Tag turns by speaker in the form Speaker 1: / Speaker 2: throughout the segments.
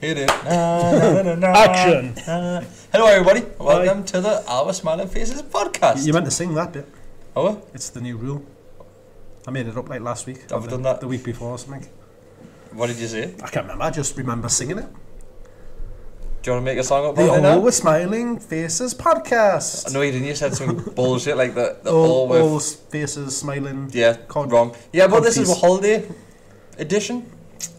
Speaker 1: Hit it. Action. Hello, everybody. Welcome to the Our Smiling Faces podcast.
Speaker 2: You meant to sing that bit.
Speaker 1: Oh?
Speaker 2: It's the new rule. I made it up like last week.
Speaker 1: Have we done that?
Speaker 2: The week before or something.
Speaker 1: What did you say?
Speaker 2: I can't remember. I just remember singing it.
Speaker 1: Do you want to make a song up
Speaker 2: The
Speaker 1: right now?
Speaker 2: All Smiling Faces podcast.
Speaker 1: No, you didn't. You said some bullshit like the
Speaker 2: all faces smiling.
Speaker 1: Yeah, wrong. Yeah, but this is a holiday edition.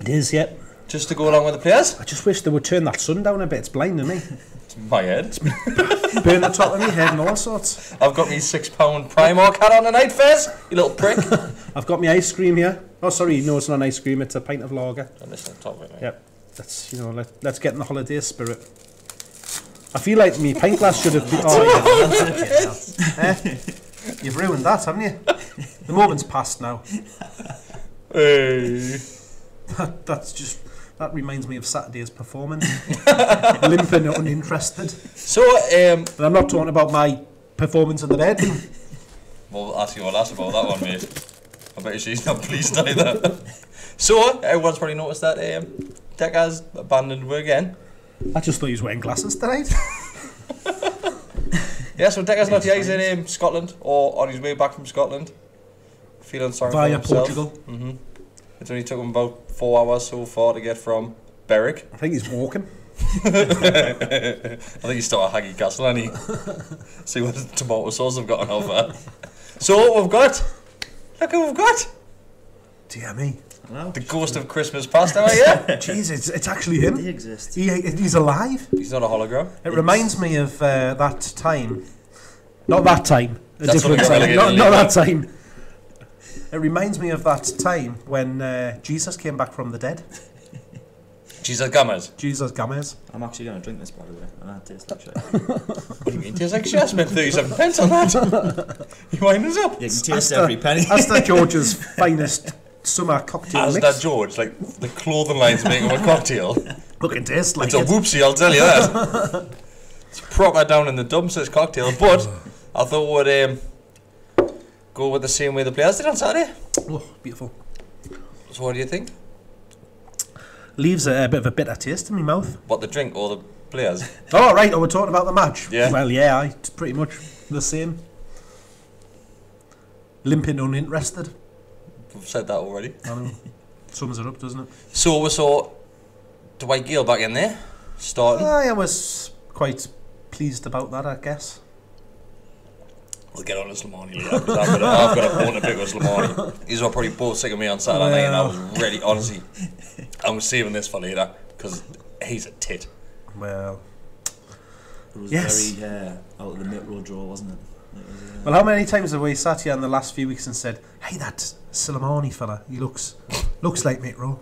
Speaker 2: It is, yeah.
Speaker 1: Just to go along with the players.
Speaker 2: I just wish they would turn that sun down a bit. It's blinding me.
Speaker 1: It's my head.
Speaker 2: Burn the top of my head and all sorts.
Speaker 1: I've got me £6 Primark hat on tonight, Fez. You little prick.
Speaker 2: I've got my ice cream here. Oh, sorry, no, it's not ice cream. It's a pint of lager.
Speaker 1: And this on top of it, mate.
Speaker 2: Yep. Let's, let's get in the holiday spirit. I feel like my pint glass should have been... Oh, yeah. You've ruined that, haven't you? The moment's past now.
Speaker 1: Hey.
Speaker 2: That reminds me of Saturday's performance. Limp and uninterested.
Speaker 1: So,
Speaker 2: and I'm not talking about my performance in the bedroom.
Speaker 1: Well, ask your lass about that one, mate. I bet she's not pleased either. So, everyone's probably noticed that Decca's abandoned work again.
Speaker 2: I just thought he was wearing glasses tonight.
Speaker 1: Yeah, so Decca's not here. He's in Scotland, or on his way back from Scotland. Feeling sorry for himself.
Speaker 2: Via Portugal.
Speaker 1: Mm-hmm. It only took him about 4 hours so far to get from Berwick.
Speaker 2: I think he's walking.
Speaker 1: I think he's still at Haggy Castle, and he see what tomato sauce I've got on offer. So what we've got, look who we've got.
Speaker 2: Dear me.
Speaker 3: Hello.
Speaker 1: The ghost of Christmas past, am I here?
Speaker 2: Jeez, it's actually him.
Speaker 3: He exists.
Speaker 2: He's alive.
Speaker 1: He's not a hologram.
Speaker 2: It reminds me of that time. Not that time. A
Speaker 1: That's
Speaker 2: different
Speaker 1: what
Speaker 2: time. Not that time. It reminds me of that time when Jesus came back from the dead.
Speaker 1: Jesus Gammers.
Speaker 2: Jesus Gammers.
Speaker 3: I'm actually going to drink this, by the way. And that tastes like shit.
Speaker 1: What do you mean? Tastes like shit. I spent 37 pence on that. You wind us up.
Speaker 3: You can taste every penny.
Speaker 2: Asda George's finest summer cocktail mix.
Speaker 1: Asda George, like the clothing line's making a cocktail.
Speaker 2: Look and taste like
Speaker 1: it's a whoopsie, I'll tell you that. It's proper down in the dumps, this cocktail. But I thought we'd go with the same way the players did on Saturday.
Speaker 2: Oh, beautiful.
Speaker 1: So what do you think?
Speaker 2: Leaves a bit of a bitter taste in my mouth.
Speaker 1: What, the drink or the players?
Speaker 2: Oh, right. Oh, we're talking about the match.
Speaker 1: Yeah.
Speaker 2: Well, yeah, it's pretty much the same. Limping uninterested.
Speaker 1: We've said that already.
Speaker 2: I know. Sums it up, doesn't it?
Speaker 1: So we saw Dwight Gale back in there, starting.
Speaker 2: I was quite pleased about that, I guess.
Speaker 1: We'll get on to Slimani later, because I've got a bone to pick with Slimani. He's probably both sick of me on Saturday night, and I was ready, honestly. I'm saving this for later, because he's a tit.
Speaker 2: Well,
Speaker 3: It was
Speaker 2: yes.
Speaker 3: very out of the mid-row draw, wasn't it?
Speaker 2: Well, how many times have we sat here in the last few weeks and said, hey, that Soleimani fella, he looks like Mitro.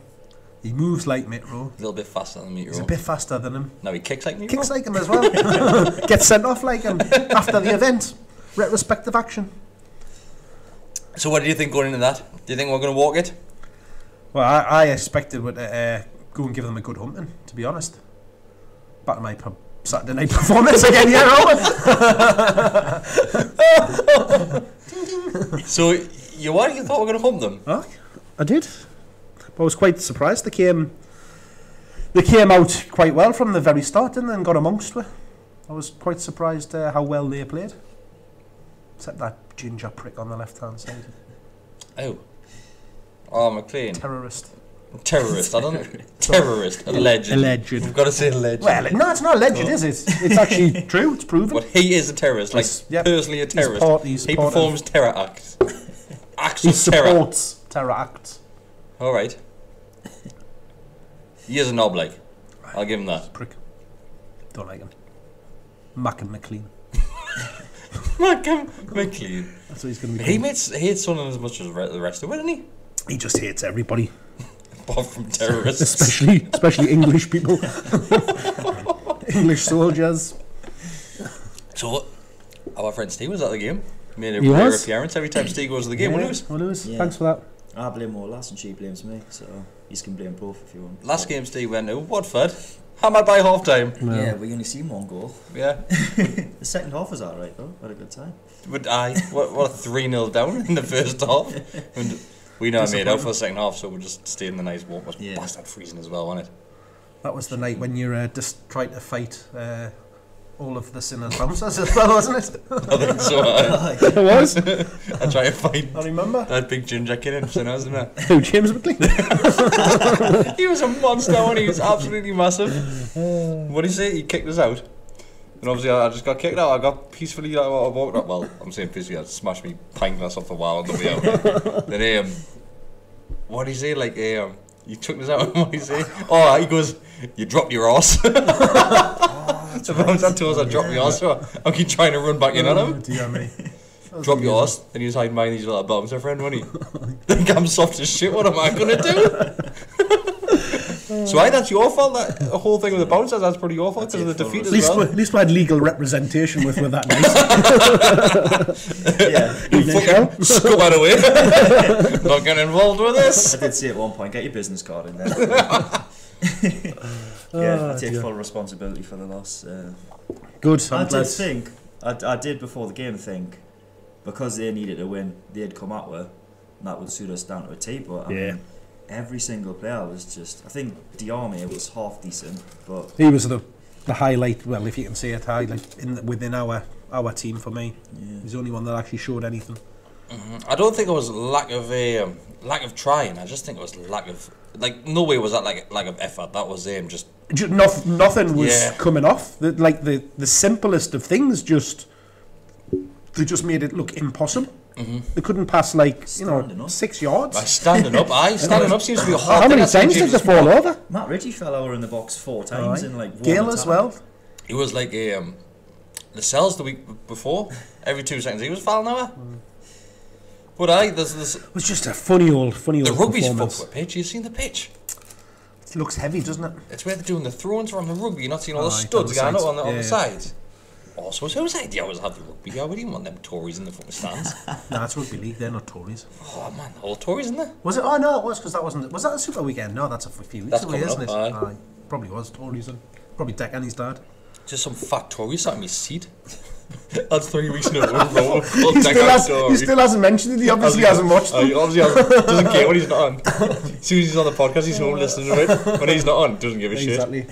Speaker 2: He moves like Mitro.
Speaker 1: A little bit faster than Mitro.
Speaker 2: He's a bit faster than him.
Speaker 1: No, he kicks like Mitro.
Speaker 2: Kicks like him as well. Gets sent off like him after the event. Retrospective action.
Speaker 1: So what do you think going into that? Do you think we're going to walk it?
Speaker 2: Well, I expected we'd go and give them a good humping, to be honest. Back to my Saturday night performance again,
Speaker 1: So, you thought we were going to hump them?
Speaker 2: Oh, I did. But I was quite surprised. They came out quite well from the very start, didn't they, and got amongst it. I was quite surprised how well they played. Except that ginger prick on the left-hand side.
Speaker 1: Oh, McLean.
Speaker 2: Terrorist.
Speaker 1: I don't know. Terrorist. Alleged. We've got to say alleged.
Speaker 2: Well, no, it's not alleged, is it? It's actually true. It's proven.
Speaker 1: But he is a terrorist, like personally a terrorist.
Speaker 2: He
Speaker 1: performs terror acts. Acts
Speaker 2: he
Speaker 1: of terror.
Speaker 2: supports terror acts.
Speaker 1: All right. He is a knob, like. I'll give him that.
Speaker 2: Prick. Don't like him. Mac and McLean.
Speaker 1: McLean.
Speaker 2: That's what he's going to be.
Speaker 1: He hates Sunderland as much as the rest of it, doesn't he?
Speaker 2: He just hates everybody.
Speaker 1: Apart from terrorists.
Speaker 2: especially English people. English soldiers.
Speaker 1: So, our friend Steve was at the game. Made a
Speaker 2: He
Speaker 1: rare
Speaker 2: was?
Speaker 1: appearance every time Steve goes to the game. We'll lose.
Speaker 3: Yeah.
Speaker 2: Thanks for that.
Speaker 3: I blame more Lass and she blames me, so you can blame both if you want.
Speaker 1: Last game Steve went to Watford. Hammered by half time.
Speaker 2: No.
Speaker 3: Yeah, we only seen one goal.
Speaker 1: Yeah.
Speaker 3: The second half was alright though. Had a good time.
Speaker 1: But what a 3-0 down in the first half. And we know I made out for the second half, so we'll just stay in the nice warm. It was bastard freezing as well, wasn't it?
Speaker 2: That was the night when you just tried to fight all of the sinners' bouncers as well, wasn't it?
Speaker 1: I think so.
Speaker 2: It was.
Speaker 1: I try to find
Speaker 2: I remember.
Speaker 1: that big ginger kid in Sinners, isn't it?
Speaker 2: Who, James McLean?
Speaker 1: He was a monster when he was absolutely massive. What did he say? He kicked us out. And obviously I just got kicked out. I got peacefully I walked up. Well, I'm saying peacefully, I smashed me pint glass off the wall on the way out. Then what did he say? Like he took us out and what did he say? Oh, he goes, you dropped your arse. The bouncer told us I dropped my arse, so I keep trying to run back in on him.
Speaker 2: Dear me.
Speaker 1: Drop your arse, then he was hiding behind his little bouncer friend, wasn't he? Think I'm soft as shit, what am I gonna do? So that's your fault, that whole thing with the bouncers, that's pretty your fault because of the defeat as well.
Speaker 2: At least we had legal representation with that nice.
Speaker 3: Yeah.
Speaker 1: You fucking scud away. Not getting involved with this.
Speaker 3: I did say at one point, get your business card in there. Yeah, I take full responsibility for the loss.
Speaker 2: Good,
Speaker 3: I did think, I did before the game think, because they needed to win, they'd come out with, and that would suit us down to a T, but I mean, every single player was just, I think Diarmi was half decent, but...
Speaker 2: He was the highlight, well, if you can say it, highlight within our team for me. Yeah. He's the only one that actually showed anything.
Speaker 1: I don't think it was lack of trying. I just think it was lack of, like, no way was that like lack of effort. That was just
Speaker 2: nothing was coming off. The simplest of things they just made it look impossible. They couldn't pass 6 yards.
Speaker 1: By standing up, standing up seems to be a hard
Speaker 2: How
Speaker 1: thing.
Speaker 2: many times did they fall over?
Speaker 3: Matt Ritchie fell over in the box 4 times in like one
Speaker 2: Gale as well.
Speaker 1: He was like Lascelles the week before. Every 2 seconds he was falling over. But it
Speaker 2: was just a funny old
Speaker 1: the rugby's
Speaker 2: performance.
Speaker 1: fucked with pitch. You've seen the pitch.
Speaker 2: It looks heavy, doesn't it?
Speaker 1: It's where they're doing the throw-ins from the rugby. You're not seeing all the studs going up on the sides. Also, whose idea was to have the rugby? I wouldn't even want them Tories in the fucking stands.
Speaker 2: Nah, it's rugby league. They're not Tories.
Speaker 1: Oh man, all Tories in there.
Speaker 2: Was it? Oh no, it was because that wasn't. Was that a Super Weekend? No, that's a few weeks away, isn't it?
Speaker 1: Aye.
Speaker 2: Probably was Tories and probably Deck and his dad.
Speaker 1: Just some fat Tories sat in his seat. That's 3 weeks in a row.
Speaker 2: He still hasn't mentioned it. He obviously hasn't watched it.
Speaker 1: He obviously doesn't care when he's not on. As soon as he's on the podcast, he's home listening to it. When he's not on, doesn't give a shit.
Speaker 2: Exactly.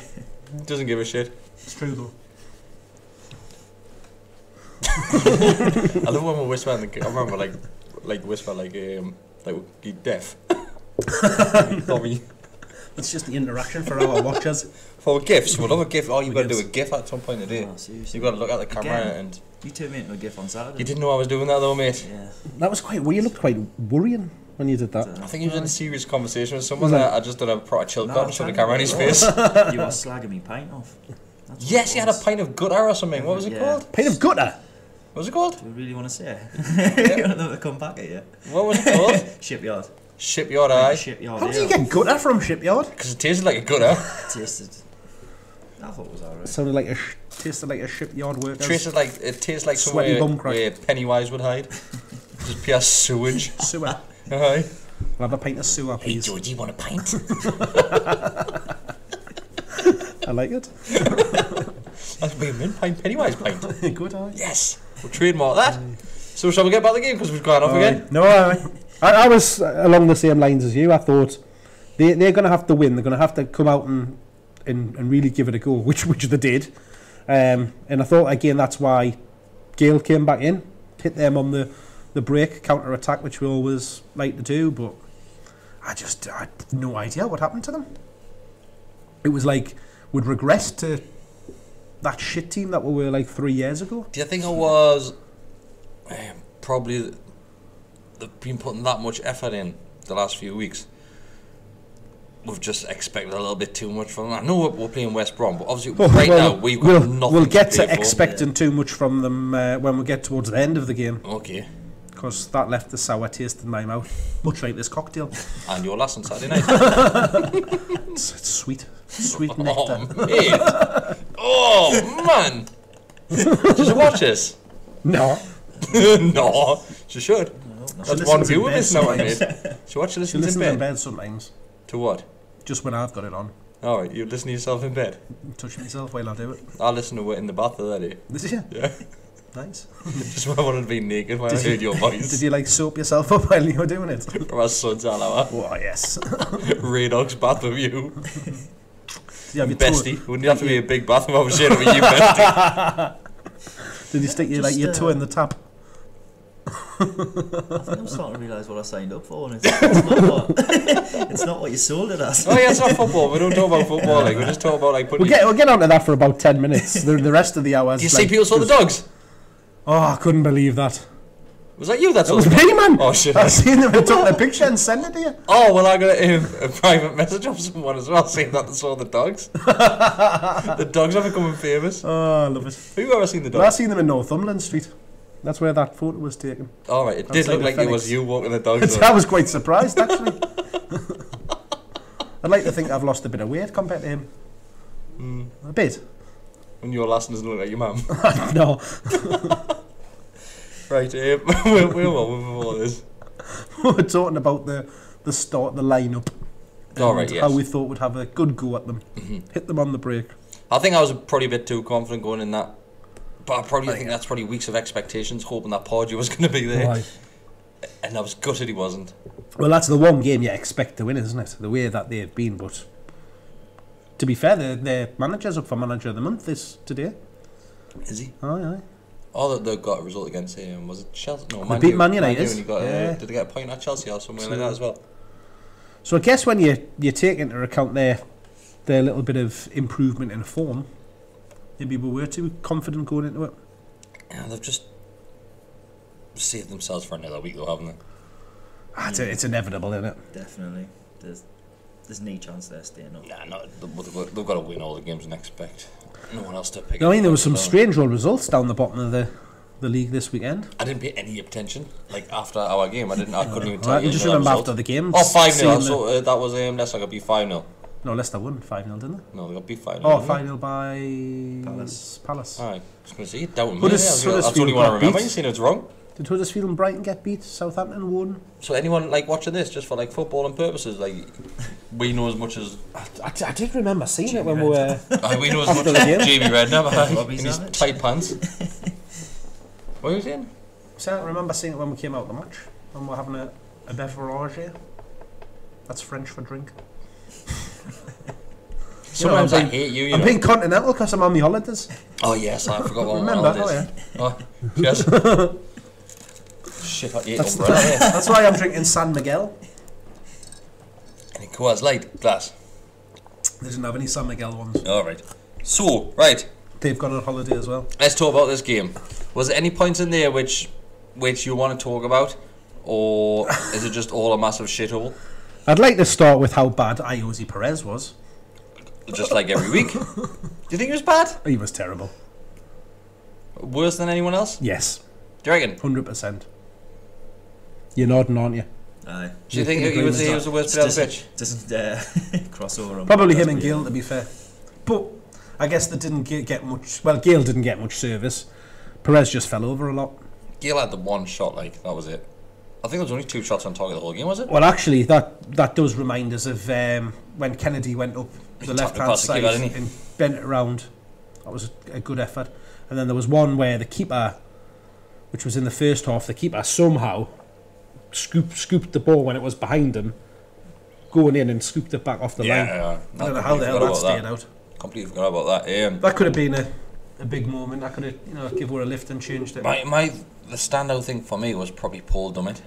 Speaker 1: Doesn't give a shit.
Speaker 2: It's true though.
Speaker 1: I love when we whisper. I remember whisper he's deaf.
Speaker 2: It's just the interaction for our watchers.
Speaker 1: For GIFs, we'll have a GIF. Oh, you've got to do a GIF at some point today.
Speaker 3: Oh,
Speaker 1: You've got to look at the camera and...
Speaker 3: You turned me into a GIF on Saturday.
Speaker 1: You didn't know I was doing that though, mate.
Speaker 3: Yeah.
Speaker 2: That was quite... You looked quite worrying when you did that.
Speaker 1: I think he was in a serious conversation with someone. I just done a proper chill cut and showed the camera in his face.
Speaker 3: You were slagging me pint off.
Speaker 1: Yes, he had a pint of gutter or something. What was it called?
Speaker 2: Pint of gutter?
Speaker 1: What was it called?
Speaker 3: Do we really want to say it? You don't know to come back at you.
Speaker 1: What was it called?
Speaker 3: Shipyard.
Speaker 1: Shipyard, aye.
Speaker 3: Shipyard.
Speaker 2: How do you get gutter from Shipyard?
Speaker 1: Because it tasted like a gutter.
Speaker 3: Tasted. I thought it was alright.
Speaker 2: It sounded like tasted like a shipyard worker.
Speaker 1: It tastes like somewhere where Pennywise would hide. Just pure sewage.
Speaker 2: Sewer.
Speaker 1: Aye.
Speaker 2: I'll have a pint of sewer, please.
Speaker 1: Hey George, you want a pint?
Speaker 2: I like it.
Speaker 1: That's Wayman pint, Pennywise pint.
Speaker 2: Good, aye.
Speaker 1: Yes. We'll trademark that. So shall we get back to the game because we've gone off again?
Speaker 2: No, I was along the same lines as you. I thought they're going to have to win. They're going to have to come out and really give it a go, which they did. And I thought again that's why Gale came back in, hit them on the break counter attack, which we always like to do. But I had no idea what happened to them. It was like we'd regressed to that shit team that we were like 3 years ago.
Speaker 1: Do you think it was probably they've been putting that much effort in the last few weeks? We've just expected a little bit too much from them. I know we're playing West Brom, but obviously now we've got nothing. We'll
Speaker 2: get to expecting too much from them when we get towards the end of the game.
Speaker 1: Okay.
Speaker 2: Because that left a sour taste in my mouth, much like this cocktail.
Speaker 1: And your last on Saturday night.
Speaker 2: It's sweet nectar.
Speaker 1: Oh, mate. Oh, man. Did you watch this?
Speaker 2: No.
Speaker 1: No. She should.
Speaker 2: No.
Speaker 1: That's one view of this now, mate. She listens in bed
Speaker 2: sometimes.
Speaker 1: To what?
Speaker 2: Just when I've got it on.
Speaker 1: Alright, you listen to yourself in bed?
Speaker 2: Touch myself while I do it.
Speaker 1: I listen to it in the bath the other day.
Speaker 2: Did you?
Speaker 1: Yeah.
Speaker 2: Nice.
Speaker 1: Just when I wanted to be naked when I heard your voice.
Speaker 2: Did you like soap yourself up while you were doing it?
Speaker 1: From our son's hour.
Speaker 2: Oh, yes.
Speaker 1: Radog's bath with you.
Speaker 2: you have your
Speaker 1: bestie. Wouldn't you have to be a big bath if I was sharing with you, bestie?
Speaker 2: Did you stick your toe in the tap?
Speaker 3: I think I'm starting to realise what I signed up for, and it's not what you sold it as.
Speaker 1: Oh yeah, it's not football. We don't talk about football. Like, we just talk about like putting.
Speaker 2: We'll get onto that for about 10 minutes. The rest of the hours.
Speaker 1: Do you see people saw the dogs?
Speaker 2: Oh, I couldn't believe that.
Speaker 1: Was that you? That
Speaker 2: was me, man.
Speaker 1: Oh shit!
Speaker 2: I seen them and took their picture and sent it to you.
Speaker 1: Oh well, I got a private message from someone as well saying that they saw the dogs. The dogs are becoming famous.
Speaker 2: Oh, I love it.
Speaker 1: Have you ever seen the dogs?
Speaker 2: Well, I seen them in Northumberland Street. That's where that photo was taken.
Speaker 1: All right, it did look like it was you walking the dogs.
Speaker 2: I was quite surprised, actually. I'd like to think I've lost a bit of weight compared to him. A bit.
Speaker 1: When your last doesn't look like your mum.
Speaker 2: No.
Speaker 1: Right, we're on with all this.
Speaker 2: We're talking about the start, the lineup.
Speaker 1: All right, yes.
Speaker 2: How we thought we'd have a good go at them. Hit them on the break.
Speaker 1: I think I was probably a bit too confident going in that. But I think that's probably weeks of expectations, hoping that Pardew was going to be there.
Speaker 2: Right.
Speaker 1: And I was gutted he wasn't.
Speaker 2: Well, that's the one game you expect to win, isn't it? The way that they've been. But to be fair, their manager's up for Manager of the Month today.
Speaker 1: Is he?
Speaker 2: Aye.
Speaker 1: Oh, they've got a result against him. Was it Chelsea? No,
Speaker 2: they beat Man United.
Speaker 1: Did they get a point at Chelsea or somewhere like that as well?
Speaker 2: So I guess when you take into account their little bit of improvement in form, maybe we were too confident going into it.
Speaker 1: Yeah, they've just saved themselves for another week, though, haven't they?
Speaker 2: It's inevitable, isn't it?
Speaker 3: Definitely. There's no chance they're staying up.
Speaker 1: Nah, no, they've got to win all the games and expect no one else to pick.
Speaker 2: I mean, there was some strange old results down the bottom of the league this weekend.
Speaker 1: I didn't pay any attention. Like after our game, I couldn't even tell you.
Speaker 2: I just remember after the game.
Speaker 1: Oh, 5-0. So that was Leicester got beat 5-0.
Speaker 2: No, Leicester won 5-0, didn't they?
Speaker 1: No, they got beat 5-0.
Speaker 2: Oh, 5-0 by Palace.
Speaker 1: Alright, I was going to say, you doubting me. That's the only one I remember. You seen it's wrong.
Speaker 2: Did Huddersfield and Brighton get beat? Southampton won.
Speaker 1: So anyone like watching this just for like footballing purposes, like we know as much as
Speaker 2: I did remember seeing it when we were.
Speaker 1: We know as much as Jamie Redknapp in his
Speaker 3: Savage.
Speaker 1: tight pants. What are you saying?
Speaker 2: So I remember seeing it when we came out of the match when we were having a beverage here. That's French for drink.
Speaker 1: Sometimes I hate you.
Speaker 2: I'm being continental because I'm on my holidays.
Speaker 1: Oh yes, I forgot what
Speaker 2: Remember?
Speaker 1: holidays.
Speaker 2: Oh
Speaker 1: Oh yes. Shit, I ate umbrella.
Speaker 2: That's why I'm drinking San Miguel.
Speaker 1: Any Coors Light glass?
Speaker 2: They didn't have any San Miguel ones.
Speaker 1: All right. So right,
Speaker 2: They've gone on holiday as well.
Speaker 1: let's talk about this game. Was there any points in there which you want to talk about, or is it just all a massive shithole?
Speaker 2: I'd like to start with how bad Iosi Perez was.
Speaker 1: Just like every week. Do you think he was bad?
Speaker 2: He was terrible.
Speaker 1: Worse than anyone else?
Speaker 2: Yes,
Speaker 1: Do you reckon?
Speaker 2: 100%. You're nodding, aren't you?
Speaker 3: Aye.
Speaker 1: Do you think he was the worst player on the pitch?
Speaker 3: Doesn't cross over.
Speaker 2: Probably him and Gale, to be fair. But I guess they didn't get much. Well, Gale didn't get much service. Perez just fell over a lot.
Speaker 1: Gale had the one shot, like that was it. I think there was only 2 shots on target the whole game, was it?
Speaker 2: Well, actually, that does remind us of when Kennedy went up the left-hand side and bent it around. That was a good effort. And then there was one where the keeper, which was in the first half, the keeper somehow scooped the ball when it was behind him, going in and scooped it back off the line.
Speaker 1: Yeah.
Speaker 2: I don't know how the hell that stayed out.
Speaker 1: Completely forgot about that.
Speaker 2: That could have been a big moment. I could have give her a lift and changed it.
Speaker 1: The standout thing for me was probably Paul Dummett,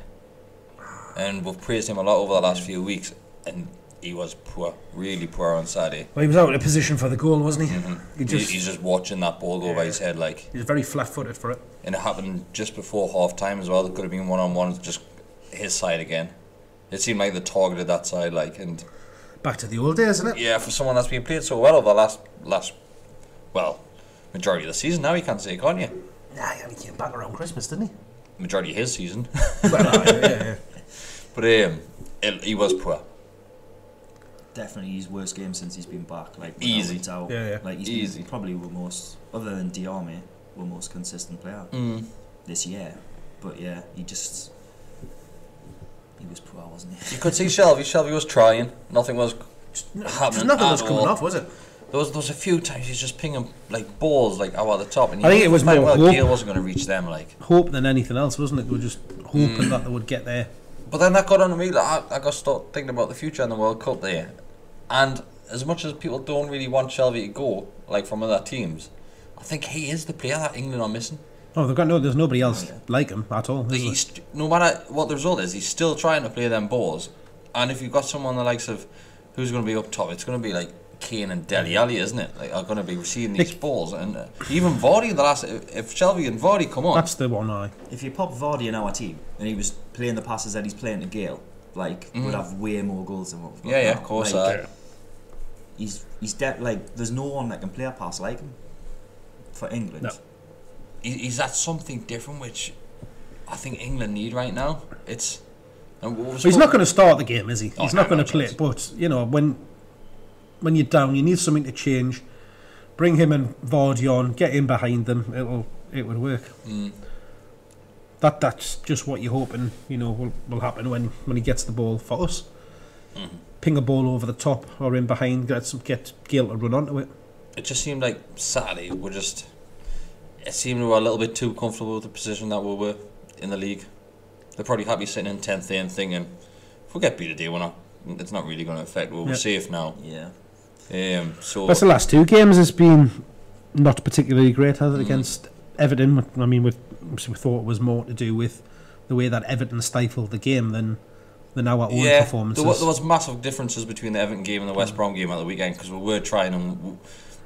Speaker 1: and we've praised him a lot over the last few weeks, and he was poor, really poor on Saturday.
Speaker 2: Well, he was out of position for the goal, wasn't he?
Speaker 1: Mm-hmm. He's just watching that ball go over his head, like.
Speaker 2: He was very flat-footed for it.
Speaker 1: And it happened just before half-time as well. There could have been one-on-one, just his side again. It seemed like they targeted that side, like, and.
Speaker 2: Back to the old days, isn't it?
Speaker 1: Yeah, for someone that's been played so well over the last, majority of the season now, you can't say, can't you?
Speaker 2: Nah, he only came back around Christmas, didn't he?
Speaker 1: Majority of his season.
Speaker 2: Well, yeah.
Speaker 1: But he was poor.
Speaker 3: Definitely his worst game since he's been back. Like
Speaker 1: Easy.
Speaker 2: Yeah.
Speaker 3: Like he's been probably the most, other than Diarmi, the most consistent player this year. But yeah, he was poor, wasn't he?
Speaker 1: You could see Shelby. Shelby was trying. Nothing was happening.
Speaker 2: Nothing was
Speaker 1: at
Speaker 2: coming
Speaker 1: all.
Speaker 2: off, was it?
Speaker 1: There was a few times he's just pinging like balls like out at the top, and
Speaker 2: I think it was more hope.
Speaker 1: Gale wasn't going to reach them, like
Speaker 2: hope than anything else, wasn't it? They were just hoping that they would get there.
Speaker 1: But then that got on to me. Like, I got to start thinking about the future in the World Cup there, and as much as people don't really want Shelby to go, like from other teams, I think he is the player that England are missing.
Speaker 2: Oh, there's nobody else like him at all.
Speaker 1: Like no matter what the result is, he's still trying to play them balls. And if you've got someone the likes of who's going to be up top, it's going to be like Kane and Dele Alli, isn't it? Like are going to be receiving these balls, and even Vardy. If Shelby and Vardy come on,
Speaker 2: that's the one.
Speaker 3: If you pop Vardy in our team and he was playing the passes that he's playing to Gale, like would have way more goals than what we've got.
Speaker 1: Yeah,
Speaker 3: now.
Speaker 1: of course.
Speaker 3: Like, he's like there's no one that can play a pass like him for England.
Speaker 2: No.
Speaker 1: He's at something different, which I think England need right now. It's.
Speaker 2: He's not going to start the game, is he?
Speaker 1: Oh,
Speaker 2: He's not going to
Speaker 1: no
Speaker 2: play.
Speaker 1: chance.
Speaker 2: But you know, when you're down, you need something to change. Bring him and Vardy on, get him behind them. It would work. That's just what you're hoping. You know, will happen when he gets the ball for us. Ping a ball over the top or in behind. Get Gale to run onto it.
Speaker 1: It just seemed like Saturday it seemed we were a little bit too comfortable with the position that we were in the league. They're probably happy sitting in 10th there and thinking, if we get beat today, it's not really going to affect. We're safe now.
Speaker 3: Yeah.
Speaker 2: So that's the last two games has been not particularly great, has it? Against Everton. I mean, we thought it was more to do with the way that Everton stifled the game than our own performances.
Speaker 1: There was massive differences between the Everton game and the West Brom game at the weekend, because we were trying and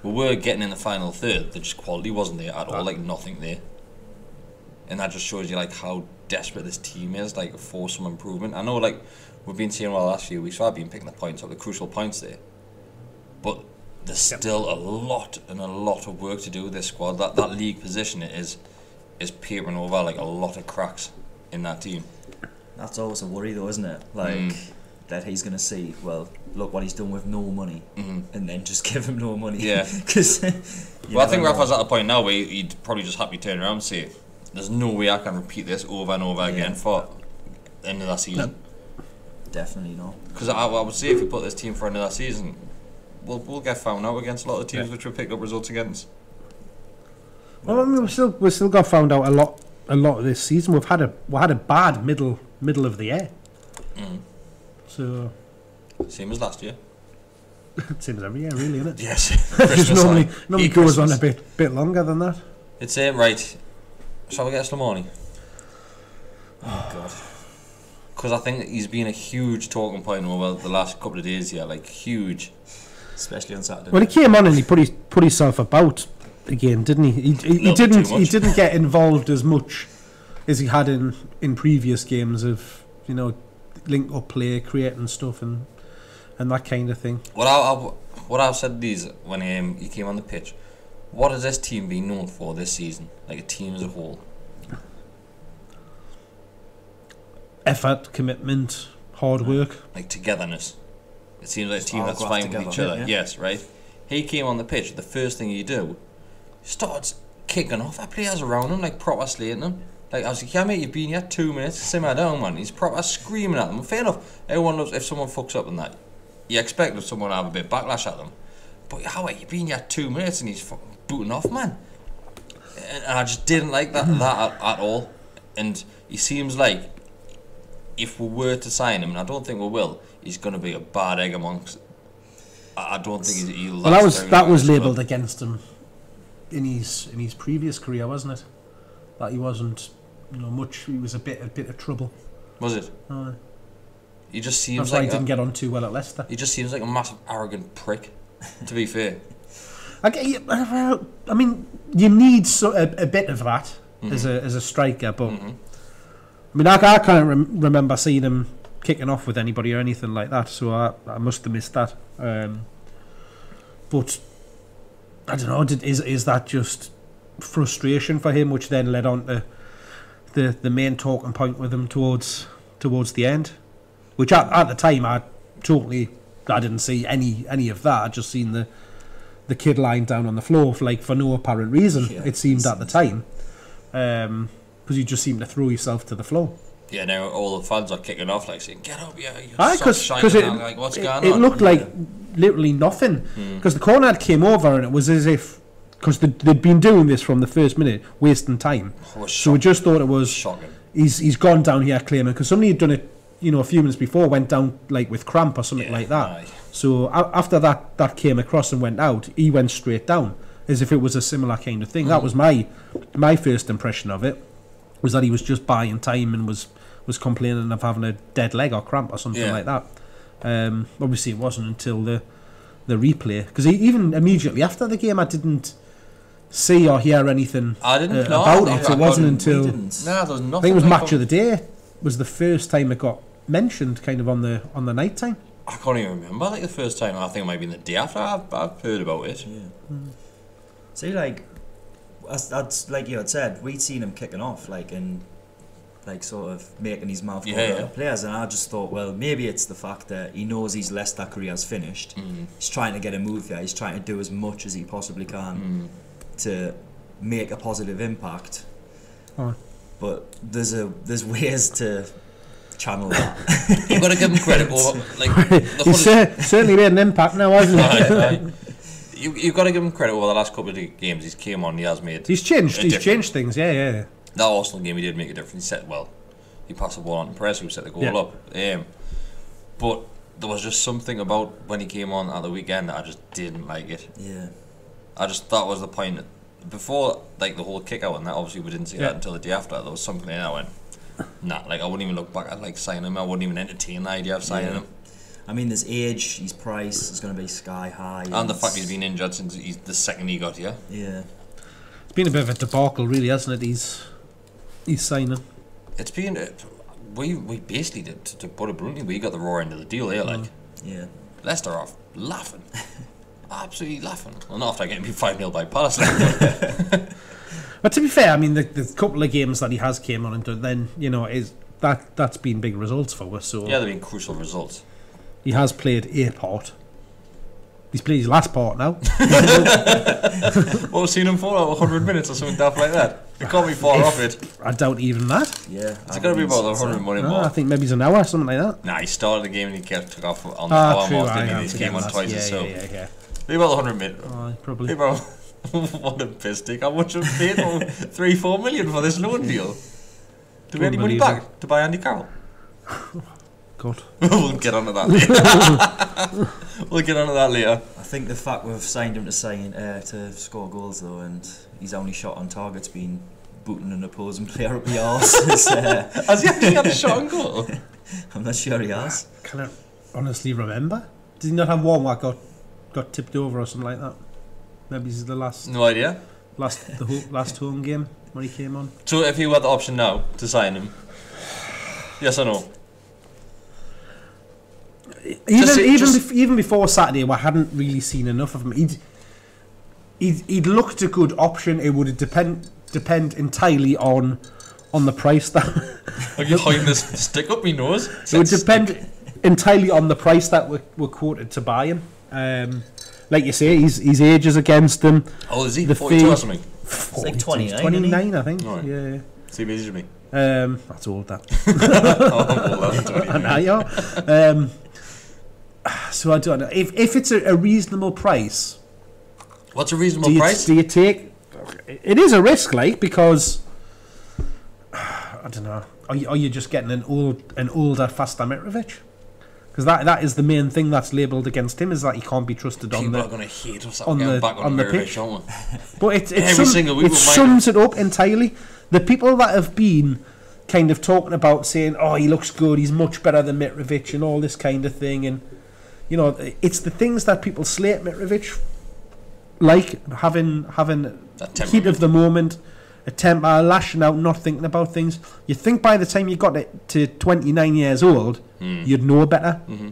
Speaker 1: we were getting in the final third. The just quality wasn't there at all, like nothing there. And that just shows you like how desperate this team is, like for some improvement. I know, like we've been saying the last few weeks, I've been picking the points up, the crucial points there. But there's still a lot of work to do with this squad. That league position is papering over like a lot of cracks in that team.
Speaker 3: That's always a worry, though, isn't it? Like that he's going to see, well, look what he's done with no money, and then just give him no money. Yeah. Because
Speaker 1: I think Rafa's at the point now where he'd probably just happy turn around and say, "There's no way I can repeat this over and over again for another season."
Speaker 3: No. Definitely not.
Speaker 1: Because I would say if we put this team for another season, we'll get found out against a lot of teams which we pick up results against.
Speaker 2: Well, I mean, we still got found out a lot of this season. We had a bad middle of the year. So
Speaker 1: same as last year.
Speaker 2: Same as every year, really, isn't it?
Speaker 1: Yes.
Speaker 2: Just normally goes on a bit longer than that.
Speaker 1: It's right. Shall we get Slimani?
Speaker 3: Oh God.
Speaker 1: Because I think he's been a huge talking point over the last couple of days here, like huge.
Speaker 3: Especially on Saturday.
Speaker 2: Well, he came on and he put himself about again, didn't he? He didn't get involved as much as he had in previous games of, you know, link up play, creating stuff and that kind of thing.
Speaker 1: What I've said these when he came on the pitch, what has this team been known for this season, like a team as a whole?
Speaker 2: Effort, commitment, hard work,
Speaker 1: like togetherness. It seems like a team that's fighting with each other. Yes, right. He came on the pitch. The first thing he do, he starts kicking off the players around him, like proper slating them. Like I was like, "Yeah, mate, you've been here 2 minutes. Simmer down, man." He's proper screaming at them. Fair enough. Everyone loves if someone fucks up and that. You expect someone to have a bit of backlash at them. But how you've been here 2 minutes and he's fucking booting off, man. And I just didn't like that at all. And he seems like, if we were to sign him, and I don't think we will, he's going to be a bad egg amongst. I don't think he'll.
Speaker 2: Well, that was labelled against him in his previous career, wasn't it? That he wasn't, you know, much. He was a bit of trouble.
Speaker 1: Was it? He just seems
Speaker 2: that's
Speaker 1: like
Speaker 2: why he didn't get on too well at Leicester.
Speaker 1: He just seems like a massive arrogant prick. To be fair.
Speaker 2: I mean, you need a bit of that as a striker, but. I mean, I can't remember seeing him kicking off with anybody or anything like that, so I must have missed that. But I don't know. Is that just frustration for him, which then led on to the main talking point with him towards the end? Which at the time I didn't see any of that. I just seen the kid lying down on the floor for no apparent reason. It seemed at the time. Because you just seem to throw yourself to the floor. Yeah,
Speaker 1: now all the fans are kicking off, like saying, "Get up, yeah!"
Speaker 2: Because
Speaker 1: like, what's going on?
Speaker 2: It looked like literally nothing. Because the corner came over and it was as if, because they'd been doing this from the first minute, wasting time. So we just thought it was
Speaker 1: shocking.
Speaker 2: He's gone down here claiming, because somebody had done it a few minutes before went down like with cramp or something like that.
Speaker 1: Aye.
Speaker 2: So after that came across and went out, he went straight down as if it was a similar kind of thing. That was my first impression of it, was that he was just buying time and was complaining of having a dead leg or cramp or something like that. Obviously, it wasn't until the replay, because even immediately after the game, I didn't see or hear anything
Speaker 1: I didn't
Speaker 2: about it. It wasn't until
Speaker 1: there was nothing.
Speaker 2: I think it was match of the day was the first time it got mentioned, kind of on the night time.
Speaker 1: I can't even remember like the first time. I think it might be the day after I've heard about it.
Speaker 3: Yeah. See, like, that's like you had said, we'd seen him kicking off, like, and like sort of making his mouth go at players, and I just thought, well, maybe it's the fact that he knows his Leicester career's finished. He's trying to get a move there. He's trying to do as much as he possibly can to make a positive impact. But there's ways to channel that.
Speaker 1: You've got to give him credit.
Speaker 2: He's certainly made an impact now, hasn't he?
Speaker 1: You've got to give him credit over the last couple of games. He's came on. He has made.
Speaker 2: He's changed things. Yeah.
Speaker 1: That Arsenal game, he did make a difference. He passed the ball on to Perez, who set the goal up. But there was just something about when he came on at the weekend that I just didn't like it.
Speaker 3: Yeah.
Speaker 1: I just thought was the point. Before, like, the whole kick out and that, obviously we didn't see that until the day after. There was something in it. I went, nah, like, I wouldn't even look back at, like, signing him. I wouldn't even entertain the idea of signing him.
Speaker 3: I mean, his age, his price is going to be sky high.
Speaker 1: And the fact he's been injured since the second he got here.
Speaker 3: Yeah.
Speaker 2: It's been a bit of a debacle, really, hasn't it? He's signing.
Speaker 1: It's been... We basically did, to put it bluntly, we got the raw end of the deal here, like.
Speaker 3: Yeah.
Speaker 1: Leicester are laughing. Absolutely laughing. Well, not after getting beat 5-0 by Palace.
Speaker 2: But to be fair, I mean, the couple of games that he has came on and done, then, that's been big results for us. So
Speaker 1: yeah, they've been crucial results.
Speaker 2: He has played a part. He's played his last part now.
Speaker 1: What we've seen him for, 100 minutes or something daft like that. It can't be far off it.
Speaker 2: I doubt even that.
Speaker 3: Yeah.
Speaker 1: It's got to be about 100 minutes more.
Speaker 2: I think maybe it's an hour, something like that.
Speaker 1: Nah, he started the game and he took off on the hour mark, didn't he? He came on twice or so.
Speaker 2: Yeah.
Speaker 1: Maybe about 100 minutes.
Speaker 2: Probably.
Speaker 1: Maybe about, what a piss take. How much have we paid? 3-4 million for this loan deal. Do we have any money back to buy Andy Carroll?
Speaker 2: God.
Speaker 1: We'll get onto that later.
Speaker 3: I think the fact we've signed him to score goals, though, and his only shot on target's been booting an opposing player up the arse.
Speaker 1: Has he actually had a shot on goal?
Speaker 3: I'm not sure he has.
Speaker 2: Can I honestly remember? Did he not have one where got tipped over or something like that? Maybe this is the last.
Speaker 1: No idea.
Speaker 2: Last home game when he came on.
Speaker 1: So if you had the option now to sign him, yes or no?
Speaker 2: Even before Saturday, I hadn't really seen enough of him. He'd looked a good option. It would depend entirely on the price that.
Speaker 1: Are you holding this stick up my nose?
Speaker 2: It would depend entirely on the price that we're quoted to buy him. Like you say, his age is against him.
Speaker 1: Oh, is he? 42 or something?
Speaker 3: It's like 29.
Speaker 2: 29, I think.
Speaker 1: Right.
Speaker 2: Yeah.
Speaker 1: Same age as me.
Speaker 2: That's old, that. So I don't know if it's a reasonable price.
Speaker 1: What's a reasonable price?
Speaker 2: Do you take? It is a risk, like, because I don't know. Are you just getting an older, faster Mitrovic? Because that is the main thing that's labelled against him, is that he can't be trusted
Speaker 1: People
Speaker 2: on the.
Speaker 1: People are going to hate us on the pitch, aren't we?
Speaker 2: But it sums it up entirely. The people that have been kind of talking about saying, "Oh, he looks good, he's much better than Mitrovic," and all this kind of thing, and it's the things that people slate Mitrovic, like having heat of the moment, a temper, lashing out, not thinking about things. You think by the time you got to 29 years old, you'd know better.
Speaker 1: Mm-hmm.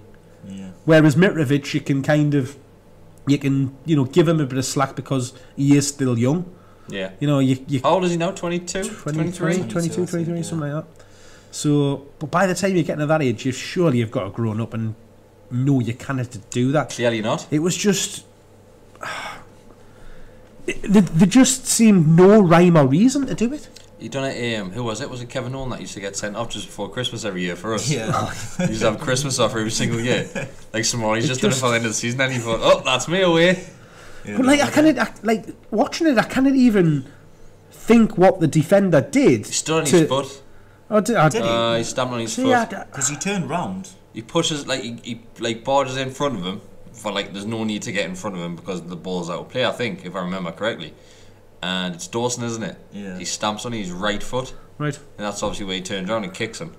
Speaker 3: Yeah.
Speaker 2: Whereas Mitrovic, you can give him a bit of slack because he is still young.
Speaker 1: Yeah.
Speaker 2: How
Speaker 1: old is he now? 22? 23?
Speaker 2: 23, something like that. So, but by the time you're getting to that age, you've got to grown up and know you cannot do that.
Speaker 1: Clearly not.
Speaker 2: It was just... There just seemed no rhyme or reason to do it.
Speaker 1: You done it, who was it? Was it Kevin Nolan that used to get sent off just before Christmas every year for us?
Speaker 3: Yeah.
Speaker 1: He used to have Christmas off every single year. Like Somali's just done it for the end of the season and he thought, oh, that's me away.
Speaker 2: Yeah, but watching it, I cannot even think what the defender did.
Speaker 1: He stood on his butt.
Speaker 2: Oh,
Speaker 3: Did he?
Speaker 1: He stamped on his
Speaker 2: See,
Speaker 1: foot.
Speaker 3: Because he turned round.
Speaker 1: He pushes, like, he like barges in front of him. For, like, there's no need to get in front of him because the ball's out of play, I think, if I remember correctly. And it's Dawson, isn't it?
Speaker 3: Yeah.
Speaker 1: He stamps on his right foot.
Speaker 2: Right.
Speaker 1: And that's obviously where he turns around and kicks him.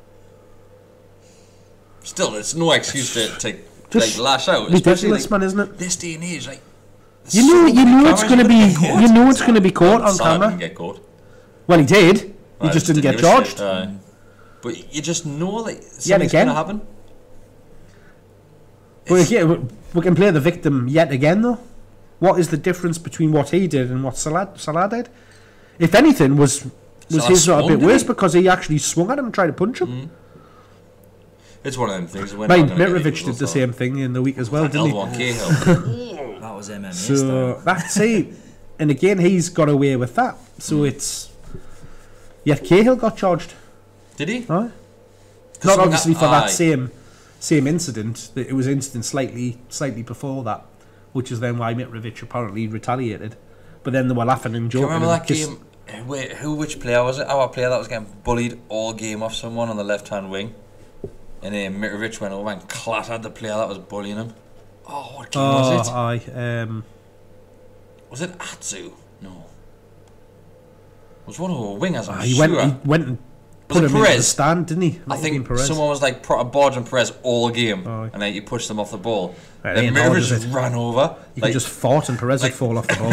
Speaker 1: Still, it's no excuse to like, lash out.
Speaker 2: Ridiculous, man, isn't it?
Speaker 1: This day and age, like,
Speaker 2: You know it's going to be, you know it's going to be caught on camera.
Speaker 1: Didn't get caught.
Speaker 2: Well, he did. He just didn't get charged.
Speaker 1: But you just know, like, something's going to happen.
Speaker 2: Well, we can play the victim yet again, though. What is the difference between what he did and what Salah did? If anything, was his not a bit worse because he actually swung at him and tried to punch him?
Speaker 1: Mm-hmm. It's one of them things.
Speaker 2: Mitrovic did the same thing in the week as well, didn't he?
Speaker 3: That was MMA.
Speaker 2: So that's it. And again, he's got away with that. So it's... Yet Cahill got charged.
Speaker 1: Did he?
Speaker 2: Huh? Not obviously for that same incident. It was an incident slightly before that, which is then why Mitrovic apparently retaliated. But then they were laughing and joking.
Speaker 1: Do you remember that game? Wait, which player was it? Our player that was getting bullied all game off someone on the left-hand wing. And then Mitrovic went over and clattered the player that was bullying him. Oh, what game was it? Was it Atsu? No. It was one of our wingers, I'm
Speaker 2: sure. He went and put him in the stand, didn't he?
Speaker 1: I think someone was like barging Perez all game, and then you pushed them off the ball.
Speaker 2: Right,
Speaker 1: then Mitrovic just ran over.
Speaker 2: You could just fought and Perez would fall off the ball.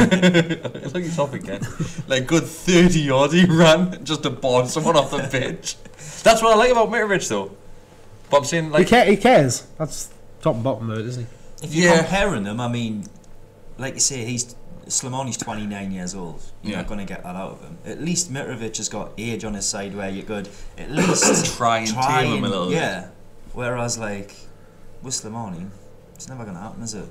Speaker 1: Look, he's off again. Like, good 30 yards he ran just to barge someone off the pitch. That's what I like about Mitrovic, though. But I'm saying, like,
Speaker 2: he cares. That's top and bottom, though, isn't he?
Speaker 3: If you're comparing them, I mean, like you say, Slimani's 29 years old. You're not going to get that out of him. At least Mitrovic has got age on his side where you could at least
Speaker 1: try and tame him a little bit.
Speaker 3: Yeah. Whereas, like, with Slimani, it's never going to happen, is it?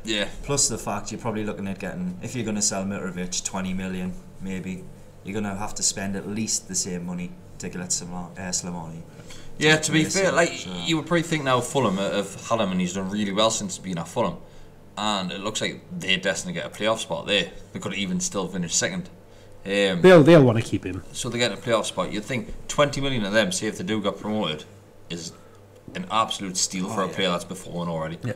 Speaker 1: Yeah.
Speaker 3: Plus the fact you're probably looking at getting, if you're going to sell Mitrovic 20 million, maybe, you're going to have to spend at least the same money to get Slimani.
Speaker 1: Yeah, to be fair, like, you would probably think now of Fulham, of Hallam, and he's done really well since being at Fulham. And it looks like they're destined to get a playoff spot there. They could even still finish second.
Speaker 2: They'll want to keep him.
Speaker 1: So they get a playoff spot. You'd think 20 million of them, say if they do get promoted, is an absolute steal for a player that's performing already.
Speaker 2: Yeah.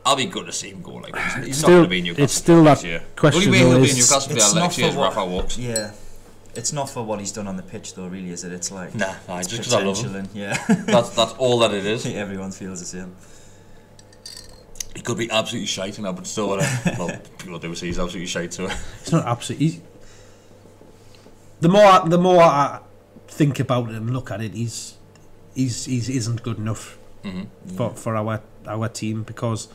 Speaker 1: I'll be good to see him go. Like, he's not going to be in Newcastle.
Speaker 2: It's still that
Speaker 1: year.
Speaker 2: question.
Speaker 1: The only way he'll be in Newcastle next year is Rafa walks.
Speaker 3: Yeah. It's not for what he's done on the pitch, though, really, is it? It's like...
Speaker 1: Nah, just because I love him.
Speaker 3: Yeah.
Speaker 1: That's all that it is.
Speaker 3: Everyone feels the same.
Speaker 1: He could be absolutely shite now, but still, well, people do say he's absolutely shite, so...
Speaker 2: It's not absolutely... The more I think about it and look at it, he isn't good enough for our team because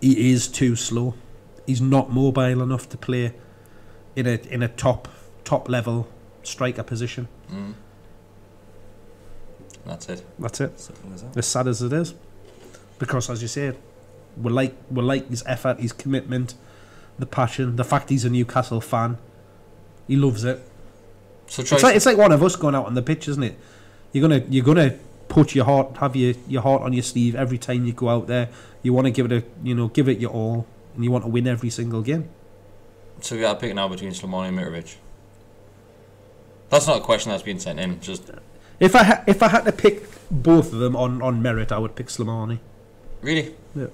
Speaker 2: he is too slow. He's not mobile enough to play in a top level striker position.
Speaker 1: That's it.
Speaker 2: As sad as it is, because as you said, we like his effort, his commitment, the passion, the fact he's a Newcastle fan. He loves it. So it's like one of us going out on the pitch, isn't it? You're gonna put your heart, have your heart on your sleeve every time you go out there. You want to give it your all, and you want to win every single game.
Speaker 1: So we got to pick now between Slimani and Mitrovic. That's not a question that's been sent in. Just
Speaker 2: if I had to pick both of them on merit, I would pick Slimani.
Speaker 1: Really?
Speaker 2: Yeah.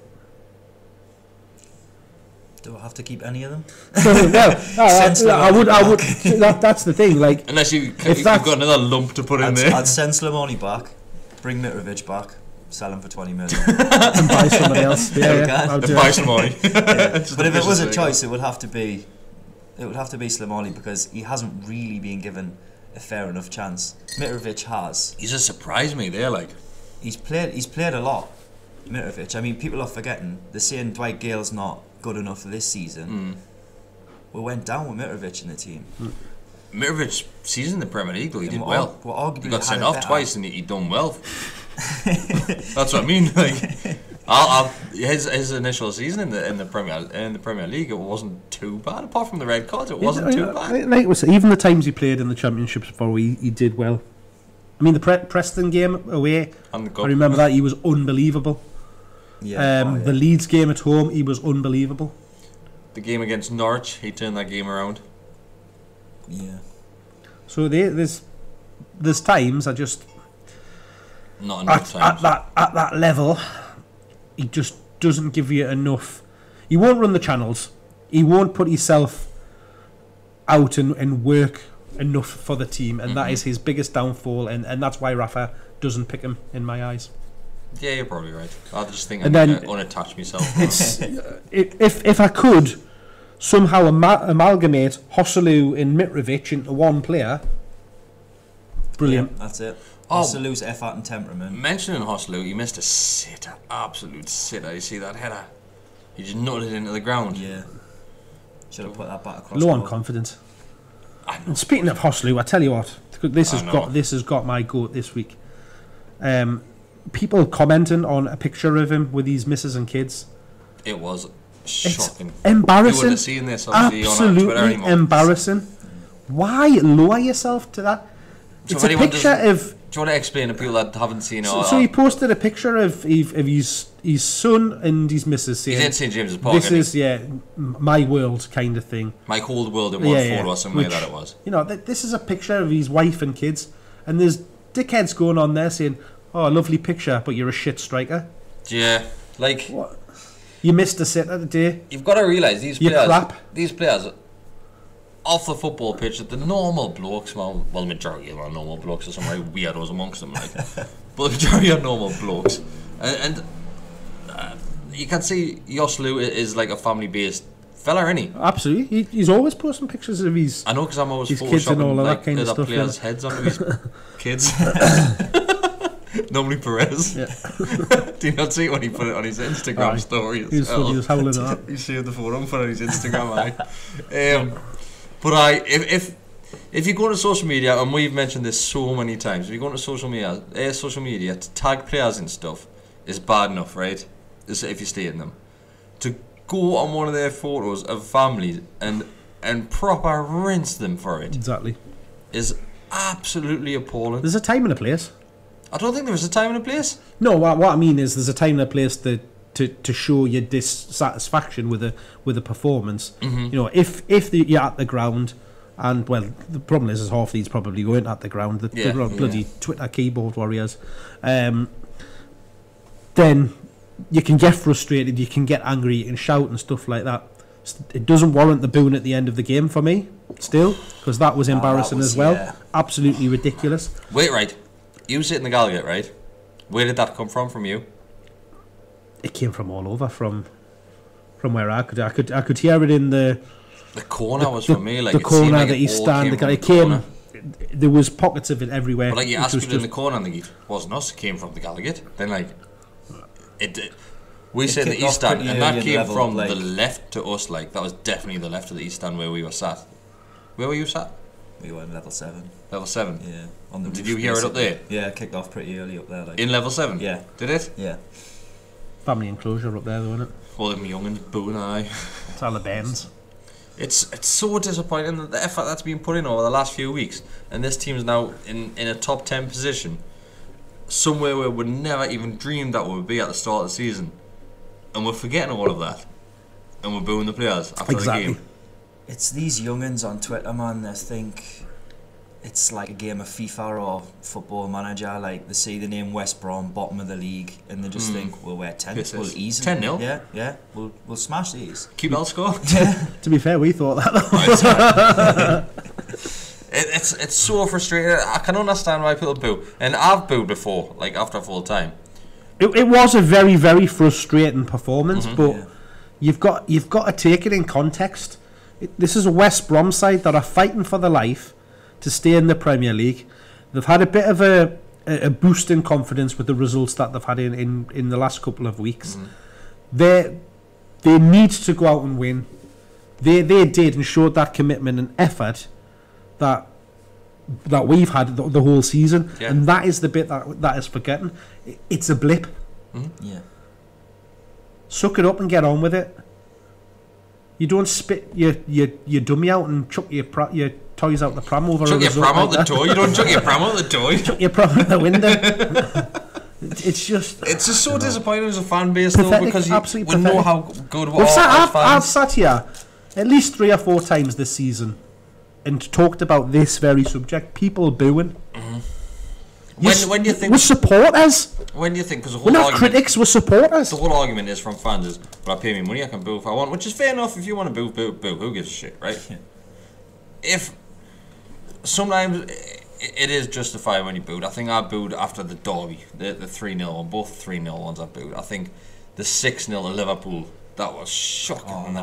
Speaker 3: Do I have to keep any of them?
Speaker 2: I would. That's the thing. Like,
Speaker 1: unless you've got another lump to put in there.
Speaker 3: I'd send Slimani back, bring Mitrovic back, sell him for 20 million,
Speaker 2: and buy somebody else.
Speaker 1: Buy Slimani.
Speaker 3: But if it was a choice, it would have to be Slimani because he hasn't really been given a fair enough chance. Mitrovic has.
Speaker 1: He's just surprised me there. Like,
Speaker 3: he's played a lot. Mitrovic. I mean, people are forgetting. They're saying Dwight Gale's not good enough for this season. We went down with Mitrovic in the team.
Speaker 1: Mitrovic season in the Premier League, though, he did well. He got sent off twice and he done well. That's what I mean. Like, his initial season in the Premier League, it wasn't too bad. Apart from the red cards, it wasn't too bad.
Speaker 2: Like even the times he played in the Championships before, he did well. I mean, the Preston game away, I remember that he was unbelievable. The Leeds game at home, he was unbelievable.
Speaker 1: The game against Norwich, he turned that game around.
Speaker 3: Yeah.
Speaker 2: So there's times I just
Speaker 1: Not enough times.
Speaker 2: at that level, he just doesn't give you enough. He won't run the channels. He won't put himself out and work enough for the team, and that is his biggest downfall, and that's why Rafa doesn't pick him in my eyes.
Speaker 1: Yeah, you're probably right. I just think I
Speaker 2: And
Speaker 1: need
Speaker 2: then
Speaker 1: to unattach myself.
Speaker 2: It's if I could somehow amalgamate Hosselu and Mitrovic into one player, brilliant.
Speaker 3: Yeah, that's it.
Speaker 1: Oh.
Speaker 3: Hosselu's effort and temperament.
Speaker 1: Mentioning Hosselu, he missed a sitter, absolute sitter. You see that header? He just nutted it into the ground.
Speaker 3: Yeah. Should have put that back across.
Speaker 2: Low on
Speaker 3: goal.
Speaker 2: confidence.
Speaker 1: I know.
Speaker 2: And speaking of Hosselu, I tell you what, this
Speaker 1: I know.
Speaker 2: has got my goat this week. People commenting on a picture of him with his missus and kids.
Speaker 1: It was shocking.
Speaker 2: It's embarrassing.
Speaker 1: You wouldn't have seen this obviously on
Speaker 2: Absolutely
Speaker 1: Twitter anymore.
Speaker 2: embarrassing. Why lower yourself to that?
Speaker 1: So
Speaker 2: It's
Speaker 1: if
Speaker 2: a
Speaker 1: anyone
Speaker 2: picture of.
Speaker 1: Do you want to explain to people that haven't seen it?
Speaker 2: So he posted a picture of his son and his missus saying,
Speaker 1: He's in St James's Park.
Speaker 2: "This is my world" kind of thing.
Speaker 1: my cold world in one photo or something like that it was.
Speaker 2: You know, this is a picture of his wife and kids, and there's dickheads going on there saying, "Oh, lovely picture, but you're a shit striker.
Speaker 1: Yeah, like
Speaker 2: What? You missed a sitter today.
Speaker 1: you've got to realise
Speaker 2: You're crap."
Speaker 1: these players off the football pitch, that the normal blokes, well, the majority of them are normal blokes, there's some very weirdos amongst them, like, but the majority are normal blokes, and you can see Hosselu is like a family-based fella, isn't he?
Speaker 2: Absolutely, he's always posting pictures of his.
Speaker 1: I know, because I'm always
Speaker 2: His kids and all
Speaker 1: photoshopping
Speaker 2: of that
Speaker 1: like
Speaker 2: kind of
Speaker 1: other
Speaker 2: stuff,
Speaker 1: players' heads onto his kids. Normally Perez.
Speaker 2: Yeah.
Speaker 1: Do you not see when he put it on his Instagram
Speaker 2: Aye.
Speaker 1: story as
Speaker 2: He was
Speaker 1: well?
Speaker 2: funny, he was howling at that.
Speaker 1: He shared the photo and put it on his Instagram. But if you go to social media, and we've mentioned this so many times, if you go to social media to tag players and stuff is bad enough, right? If you stay in them, to go on one of their photos of families and proper rinse them for it
Speaker 2: Exactly.
Speaker 1: is absolutely appalling.
Speaker 2: There's a time and a place.
Speaker 1: I don't think there was a time and a place.
Speaker 2: No, what I mean is there's a time and a place to show your dissatisfaction with a performance. You know, if you're at the ground, and well, the problem is half these probably weren't at the ground. They're bloody Twitter keyboard warriors. Then you can get frustrated, you can get angry, you can shout and stuff like that. It doesn't warrant the booing at the end of the game for me, still, because that was embarrassing as well.
Speaker 3: Yeah.
Speaker 2: Absolutely ridiculous.
Speaker 1: Wait, right. You sit in the Gallowgate, right? Where did that come from you?
Speaker 2: It came from all over, from where I could hear it in the
Speaker 1: corner was for me. Like
Speaker 2: the
Speaker 1: it seemed
Speaker 2: corner,
Speaker 1: like
Speaker 2: the
Speaker 1: it
Speaker 2: east
Speaker 1: all
Speaker 2: stand.
Speaker 1: came from
Speaker 2: It
Speaker 1: the
Speaker 2: came.
Speaker 1: corner.
Speaker 2: There was pockets of it everywhere.
Speaker 1: But like you
Speaker 2: It
Speaker 1: asked
Speaker 2: was
Speaker 1: me in the
Speaker 2: just-
Speaker 1: corner, and the gate wasn't us. It came from the Gallowgate. Then like we sit in the
Speaker 3: kicked off
Speaker 1: east stand,
Speaker 3: pretty
Speaker 1: and that
Speaker 3: early in
Speaker 1: came
Speaker 3: level,
Speaker 1: from
Speaker 3: like-
Speaker 1: the left to us. Like that was definitely the left of the east stand where we were sat. Where were you sat?
Speaker 3: We were in level 7.
Speaker 1: Level 7.
Speaker 3: Yeah. On the
Speaker 1: Did
Speaker 3: roof,
Speaker 1: you hear it up there?
Speaker 3: basically. Yeah, it kicked off pretty early up there. Like.
Speaker 1: In level 7.
Speaker 3: Yeah.
Speaker 1: Did it?
Speaker 3: Yeah.
Speaker 2: family enclosure up there, though, isn't it?
Speaker 1: All them young'uns booing aye.
Speaker 2: It's all the bands.
Speaker 1: It's so disappointing that the effort that's been put in over the last few weeks, and this team's now in a top 10 position, somewhere where we never even dreamed that we would be at the start of the season, and we're forgetting all of that, and we're booing the players after
Speaker 2: Exactly.
Speaker 1: the game.
Speaker 3: It's these young'uns on Twitter, man. They think it's like a game of FIFA or Football Manager. Like they see the name West Brom, bottom of the league, and they just think, well, we're 10th.
Speaker 1: This
Speaker 3: We'll
Speaker 1: is
Speaker 3: easily
Speaker 1: 10-0.
Speaker 3: Yeah. We'll smash these.
Speaker 1: Keep L score.
Speaker 2: To be fair, we thought that, though.
Speaker 1: It's so frustrating. I can understand why people boo, and I've booed before, like after full time.
Speaker 2: It was a very, very frustrating performance, but
Speaker 3: Yeah.
Speaker 2: you've got to take it in context. This is a West Brom side that are fighting for their life to stay in the Premier League. They've had a bit of a boost in confidence with the results that they've had in the last couple of weeks. They need to go out and win. They did and showed that commitment and effort that we've had the whole season,
Speaker 1: Yeah.
Speaker 2: and that is the bit that is forgotten. It's a blip.
Speaker 3: Yeah.
Speaker 2: Suck it up and get on with it. You don't spit your dummy out and chuck your toys out the pram over
Speaker 1: Chuck
Speaker 2: a
Speaker 1: your
Speaker 2: result
Speaker 1: pram out
Speaker 2: like
Speaker 1: the
Speaker 2: that.
Speaker 1: door. You don't chuck your pram out the door.
Speaker 2: Chuck your pram out the window. It's just
Speaker 1: So disappointing as a fan base, though,
Speaker 2: Pathetic,
Speaker 1: because
Speaker 2: absolutely
Speaker 1: we know
Speaker 2: pathetic.
Speaker 1: how good we
Speaker 2: I've
Speaker 1: are as
Speaker 2: sat
Speaker 1: fans.
Speaker 2: here at least 3 or 4 times this season and talked about this very subject. People booing.
Speaker 1: When do you think?
Speaker 2: We're supporters.
Speaker 1: When do you think? Because
Speaker 2: We're not critics. We're supporters.
Speaker 1: The whole argument is from fans is, well, I pay me money, I can boo if I want, which is fair enough. If you want to boo, boo, boo. Who gives a shit, right? If sometimes it is justified when you booed. I think I booed after the derby, the 3-0 one, both 3-0 ones I booed. I think the 6-0 to Liverpool, that was shocking.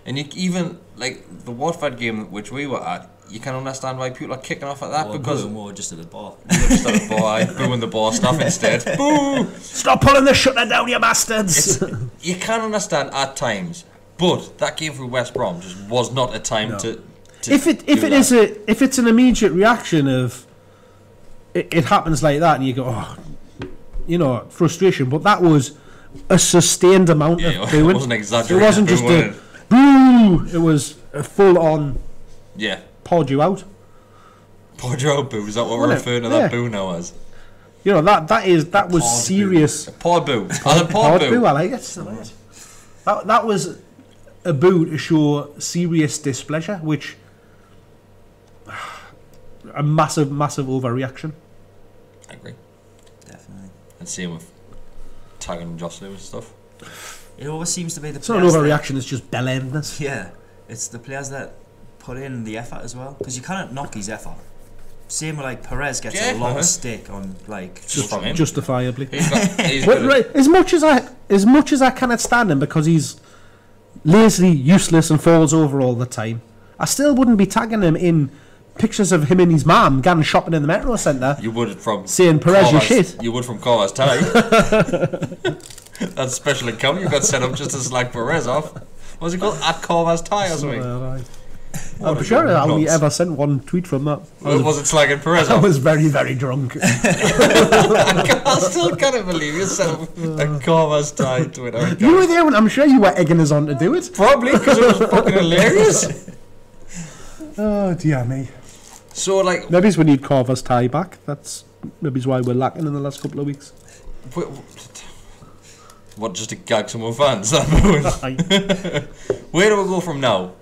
Speaker 1: And you even like the Watford game which we were at. You can understand why people are kicking off at that because
Speaker 3: more just at the bar.
Speaker 1: Just at the bar, booing the bar stuff instead. Boo!
Speaker 2: Stop pulling the shutter down, you bastards!
Speaker 1: You can understand at times, but that game for West Brom just was not a time to
Speaker 2: if it's an immediate reaction of it happens like that, and you go, oh, you know, frustration. But that was a sustained amount of booing.
Speaker 1: It wasn't exaggerated.
Speaker 2: It wasn't just a boo. It was a full on.
Speaker 1: Yeah.
Speaker 2: Poured you out.
Speaker 1: Poured you out boo. Is that what we're referring to that boo now as?
Speaker 2: You know that was serious.
Speaker 1: Poured boo. Poured boo.
Speaker 2: I like it. That was a boo to show serious displeasure, which a massive overreaction.
Speaker 1: I agree.
Speaker 3: Definitely.
Speaker 1: And same with tagging and jostling and stuff.
Speaker 3: It always seems to be the.
Speaker 2: It's not an overreaction. It's just bell-endedness.
Speaker 3: Yeah, it's the players that put in the effort as well, because you can't knock his effort. Same with like Perez gets a lot of stick on like
Speaker 2: justifiably.
Speaker 1: He's
Speaker 2: right, as much as I cannot stand him because he's lazy, useless, and falls over all the time, I still wouldn't be tagging him in pictures of him and his mum going shopping in the Metro Centre.
Speaker 1: You would from
Speaker 2: saying Perez, you shit.
Speaker 1: You would from Carver's tie. That's a special account you got set up just to slag Perez off. What's it called? At Carver's tie or something.
Speaker 2: Right. I'm sure I only ever sent one tweet from that.
Speaker 1: Was it slagging Perez off?
Speaker 2: I was very, very drunk.
Speaker 1: I still can't believe you set up a Carver's tie Twitter.
Speaker 2: You were there, and I'm sure you were egging us on to do it.
Speaker 1: Probably, because it was fucking hilarious.
Speaker 2: Oh, dear me.
Speaker 1: So, like...
Speaker 2: Maybe we need Carver's tie back. That's maybe why we're lacking in the last couple of weeks.
Speaker 1: What, just to gag some more fans? Where do we go from now?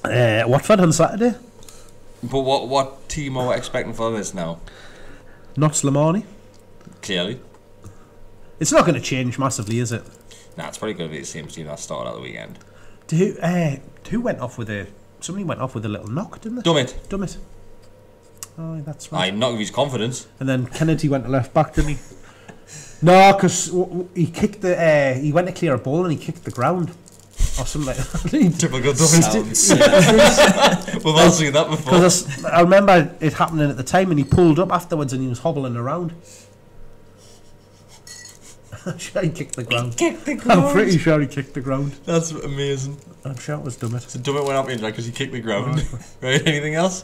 Speaker 2: Watford on Saturday.
Speaker 1: But what team are we expecting for this now?
Speaker 2: Not Slimani.
Speaker 1: Clearly.
Speaker 2: It's not going to change massively, is it?
Speaker 1: Nah, it's probably going to be the same team that started at the weekend.
Speaker 2: Who went off with a... Somebody went off with a little knock, didn't they? Dummett. Oh, that's right.
Speaker 1: I knocked his confidence.
Speaker 2: And then Kennedy went to left back, didn't he? No, because he kicked the... he went to clear a ball and he kicked the ground. Or something like that.
Speaker 1: Typical Dummett. We've all seen that before.
Speaker 2: Because I remember it happening at the time, and he pulled up afterwards and he was hobbling around. I'm sure he kicked the ground. I'm pretty sure he kicked the ground.
Speaker 1: That's amazing.
Speaker 2: I'm sure it was Dummett.
Speaker 1: So Dummett went up in because he kicked the ground. Right? Anything else?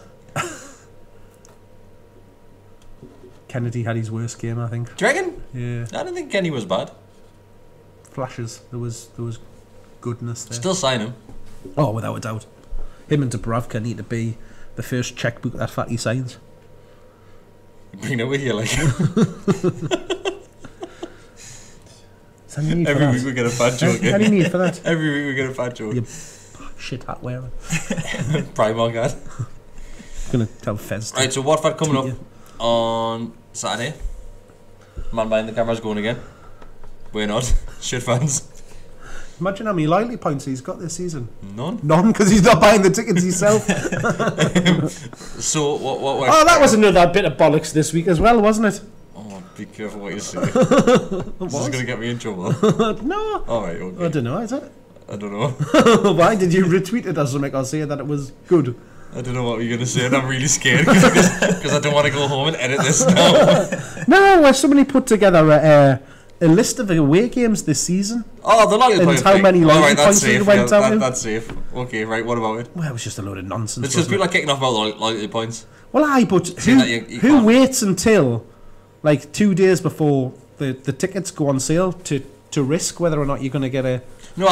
Speaker 2: Kennedy had his worst game, I think.
Speaker 1: Do you reckon?
Speaker 2: Yeah.
Speaker 1: I don't think Kenny was bad.
Speaker 2: Flashes. There was goodness there.
Speaker 1: Still sign him.
Speaker 2: Oh, without a doubt. Him and Dubravka need to be the first checkbook that Fatty signs.
Speaker 1: Bring it with you, like.
Speaker 2: Every
Speaker 1: week we get a fat joke.
Speaker 2: How do you need for that?
Speaker 1: Every week we get a fat joke.
Speaker 2: You shit hat wearing.
Speaker 1: Primark hat.
Speaker 2: Gonna tell Fez.
Speaker 1: Right, so Watford coming up on Saturday. Man behind the camera's going again. We're not. Shit fans.
Speaker 2: Imagine how many loyalty points he's got this season.
Speaker 1: None,
Speaker 2: because he's not buying the tickets himself.
Speaker 1: So what?
Speaker 2: That was another bit of bollocks this week as well, wasn't it?
Speaker 1: Oh, be careful what you say. This is going to get me in trouble.
Speaker 2: No.
Speaker 1: Alright, okay.
Speaker 2: I don't know, is it?
Speaker 1: I don't know.
Speaker 2: Why did you retweet it or something or say that it was good?
Speaker 1: I don't know what you're going to say, and I'm really scared because I don't want to go home and edit this now.
Speaker 2: No, where somebody put together a list of away games this season.
Speaker 1: Oh, the loyalty points.
Speaker 2: And how many loyalty points it went down in.
Speaker 1: That's safe. Okay, right, what about it?
Speaker 2: Well, it was just a load of nonsense.
Speaker 1: It's because people are kicking off about loyalty points.
Speaker 2: Well, but who waits until like 2 days before the tickets go on sale to risk whether or not you're going to get a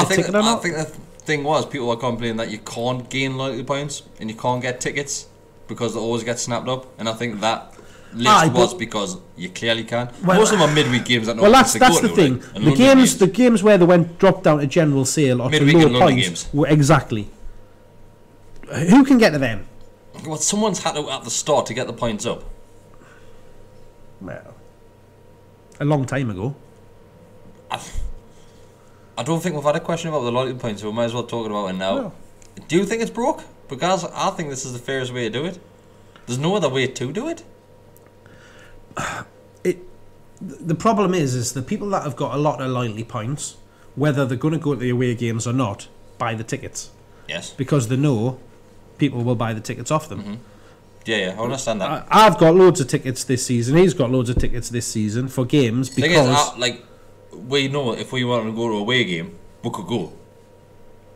Speaker 2: ticket or not?
Speaker 1: I think the thing was people were complaining that you can't gain loyalty points and you can't get tickets because they always get snapped up, and I think that list was because you clearly can. Well, most of them are midweek games that
Speaker 2: that's the thing. Right? The games where they dropped down to general sale or midweek to low points games. Exactly. Who can get to them?
Speaker 1: Well, someone's had to at the start to get the points up.
Speaker 2: Well, a long time ago.
Speaker 1: I don't think we've had a question about the loyalty points, so we might as well talk about it now.
Speaker 2: No.
Speaker 1: Do you think it's broke? Because I think this is the fairest way to do it. There's no other way to do it.
Speaker 2: The problem is the people that have got a lot of loyalty points, whether they're going to go to the away games or not, buy the tickets.
Speaker 1: Yes.
Speaker 2: Because they know people will buy the tickets off them.
Speaker 1: Mm-hmm. Yeah, I understand that.
Speaker 2: I've got loads of tickets this season. He's got loads of tickets this season for games because...
Speaker 1: Thing is, we know if we want to go to a away game, we could go.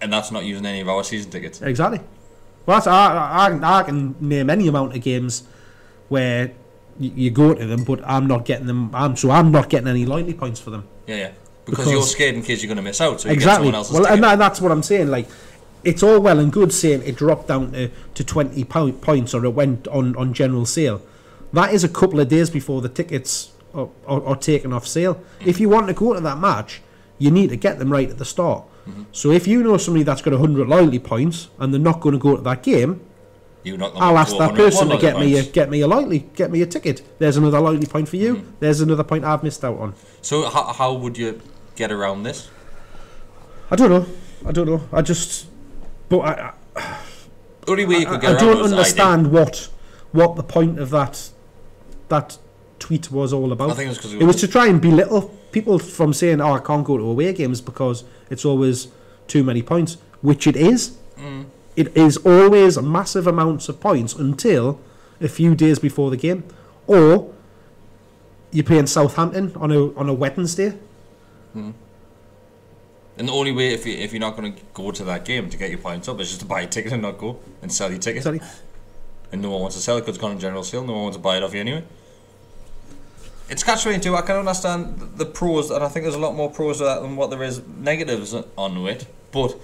Speaker 1: And that's not using any of our season tickets.
Speaker 2: Exactly. Well, I can name any amount of games where you go to them, but I'm not getting them. I'm not getting any loyalty points for them.
Speaker 1: Yeah. Because you're scared in case you're going to miss out, so you
Speaker 2: exactly.
Speaker 1: get someone else's
Speaker 2: ticket.
Speaker 1: And
Speaker 2: that's what I'm saying. Like, it's all well and good saying it dropped down to 20 points or it went on general sale. That is a couple of days before the tickets are taken off sale. If you want to go to that match, you need to get them right at the start. Mm-hmm. So if you know somebody that's got 100 loyalty points and they're not going to go to that game, I'll ask that person to get me a ticket. There's another loyalty point for you. Mm-hmm. There's another point I've missed out on.
Speaker 1: So how would you get around this?
Speaker 2: I don't know. I just... But I don't understand what the point of that tweet was all about.
Speaker 1: I think
Speaker 2: it was to try and belittle people from saying, "Oh, I can't go to away games because it's always too many points," which it is. Mm. It is always massive amounts of points until a few days before the game, or you're playing Southampton on a Wednesday.
Speaker 1: Mm. And the only way, if you're not going to go to that game to get your points up, is just to buy a ticket and not go and sell your ticket.
Speaker 2: Sorry.
Speaker 1: And no one wants to sell it because it's gone on general sale. No one wants to buy it off you anyway. It's catch-22. I can understand the pros, and I think there's a lot more pros to that than what there is negatives on it. But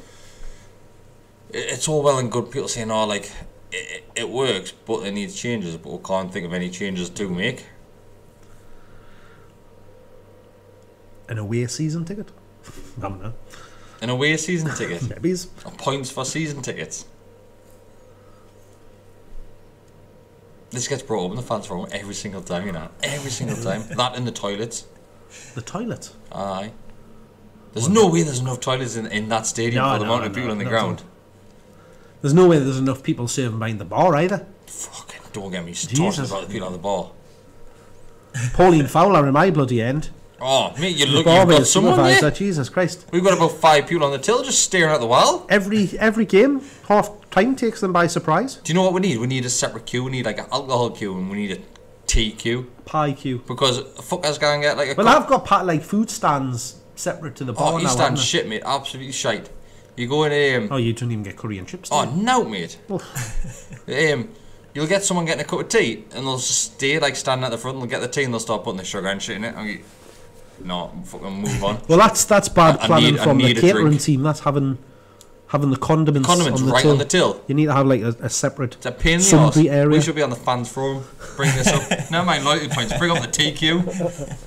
Speaker 1: it's all well and good people saying, "Oh, like it works, but it needs changes." But we can't think of any changes to make.
Speaker 2: An away season ticket. I don't know.
Speaker 1: An away season ticket?
Speaker 2: Maybe.
Speaker 1: Points for season tickets. This gets brought up in the fans forum every single time, you know. Every single time. That in the toilets.
Speaker 2: The toilet?
Speaker 1: Aye. There's no way there's enough toilets in that stadium for the amount of people on the ground.
Speaker 2: There's no way there's enough people serving behind the bar either.
Speaker 1: Fucking don't get me started about the people on the bar.
Speaker 2: Pauline Fowler in my bloody end.
Speaker 1: Oh, mate, you've got someone there.
Speaker 2: Jesus Christ.
Speaker 1: We've got about 5 people on the till just staring at the wall.
Speaker 2: Every game, half time takes them by surprise.
Speaker 1: Do you know what we need? We need a separate queue. We need like an alcohol queue and we need a tea queue.
Speaker 2: Pie queue.
Speaker 1: Because fuckers can't get like a...
Speaker 2: Well, I've got like food stands separate to the bar now.
Speaker 1: Oh, you stand shit, mate. Absolutely shite. You go in...
Speaker 2: oh, you don't even get curry and chips.
Speaker 1: Oh, no, mate. You'll get someone getting a cup of tea and they'll stay like standing at the front and they'll get the tea and they'll start putting the sugar and shit in it. No, fucking move on.
Speaker 2: Well, that's bad planning from the catering team. That's having the condiments on the
Speaker 1: right
Speaker 2: till.
Speaker 1: On the till.
Speaker 2: You need to have like a separate
Speaker 1: it's a pain in the arse. Area. We should be on the fans forum. Bring this up. Never mind loyalty points. Bring up the TQ